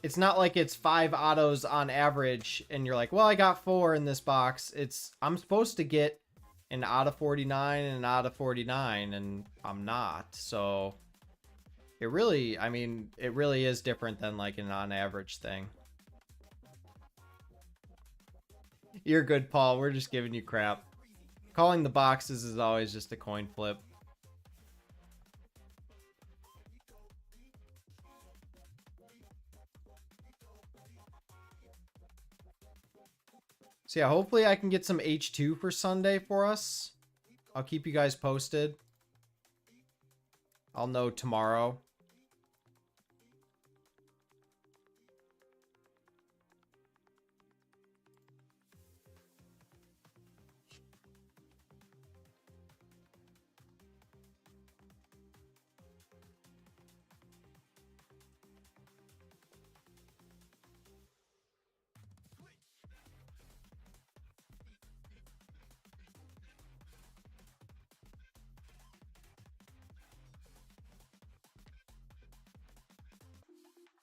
it's not like it's 5 autos on average and you're like, well, I got 4 in this box. I'm supposed to get an out of 49 and an out of 49 and I'm not. So it really, I mean, it really is different than like an on average thing. You're good, Paul. We're just giving you crap. Calling the boxes is always just a coin flip. So yeah, hopefully I can get some H2 for Sunday for us. I'll keep you guys posted. I'll know tomorrow.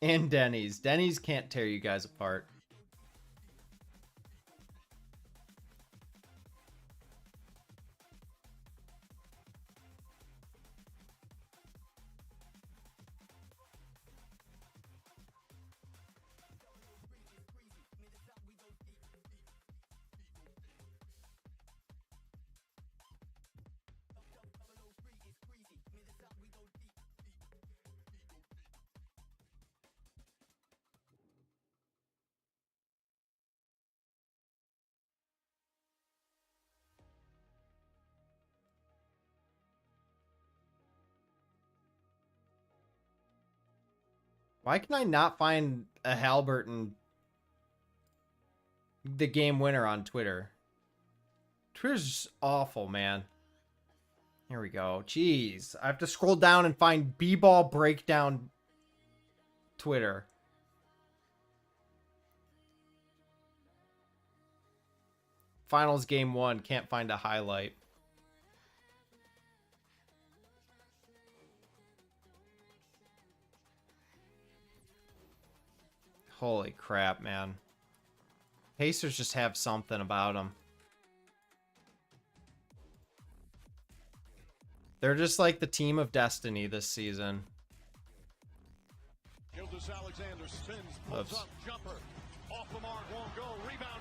And Denny's. Denny's can't tear you guys apart. Why can I not find a Halberton the game winner on Twitter? Twitter's just awful, man. Here we go. Jeez. I have to scroll down and find B-ball breakdown Twitter. Finals game 1. Can't find a highlight. Holy crap, man. Pacers just have something about them. They're just like the team of destiny this season. Alexander spins, pulls up, jumper, off the mark, won't go, rebound.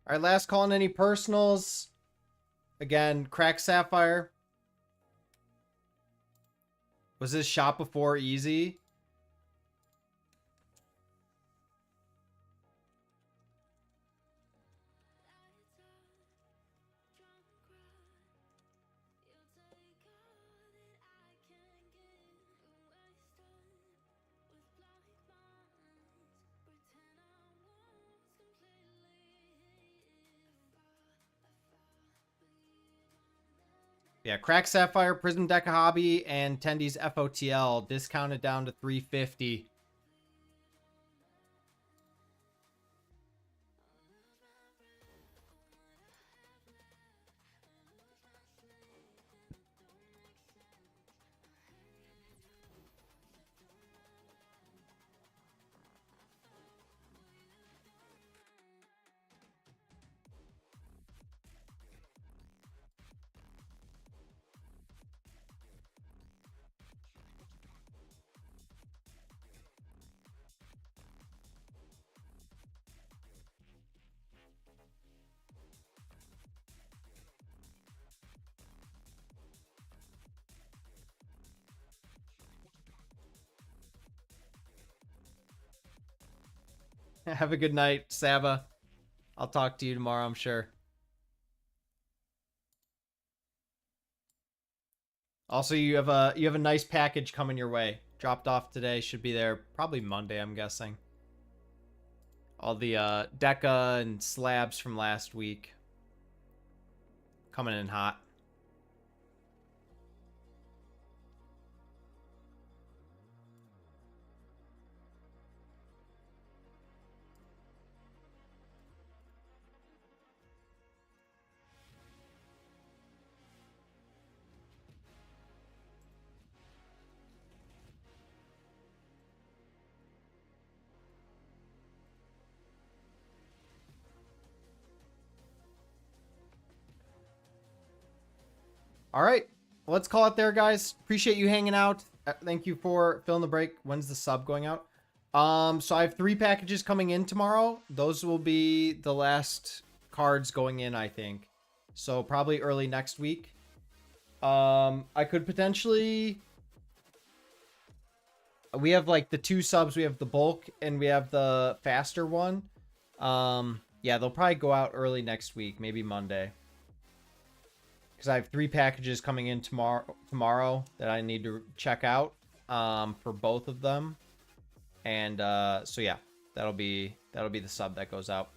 All right, last call on any personals. Again, Crack Sapphire. Was this shot before easy? Yeah, Crack Sapphire, Prism Deca Hobby, and Tendy's FOTL discounted down to $350. Have a good night, Saba. I'll talk to you tomorrow, I'm sure. Also, you have a nice package coming your way. Dropped off today, should be there probably Monday, I'm guessing. All the Deca and slabs from last week coming in hot. All right, let's call it there, guys. Appreciate you hanging out. Thank you for filling the break. When's the sub going out? So I have 3 packages coming in tomorrow. Those will be the last cards going in, I think. So probably early next week. I could potentially... We have like the 2 subs. We have the bulk and we have the faster one. Yeah, they'll probably go out early next week, maybe Monday. Because I have 3 packages coming in tomorrow that I need to check out for both of them. And so yeah, that'll be the sub that goes out.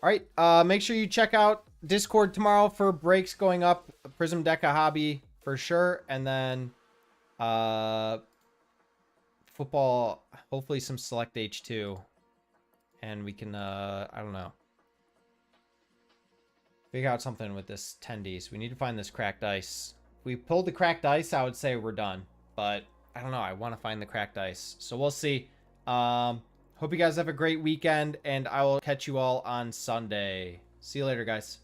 All right, make sure you check out Discord tomorrow for breaks going up. Prism Deca Hobby for sure, and then football, hopefully some select H2, and we can I don't know, figure out something with this tendies. We need to find this cracked ice. If we pulled the cracked ice, I would say we're done, but I don't know, I want to find the cracked ice, so we'll see. Hope you guys have a great weekend, and I will catch you all on Sunday. See you later, guys.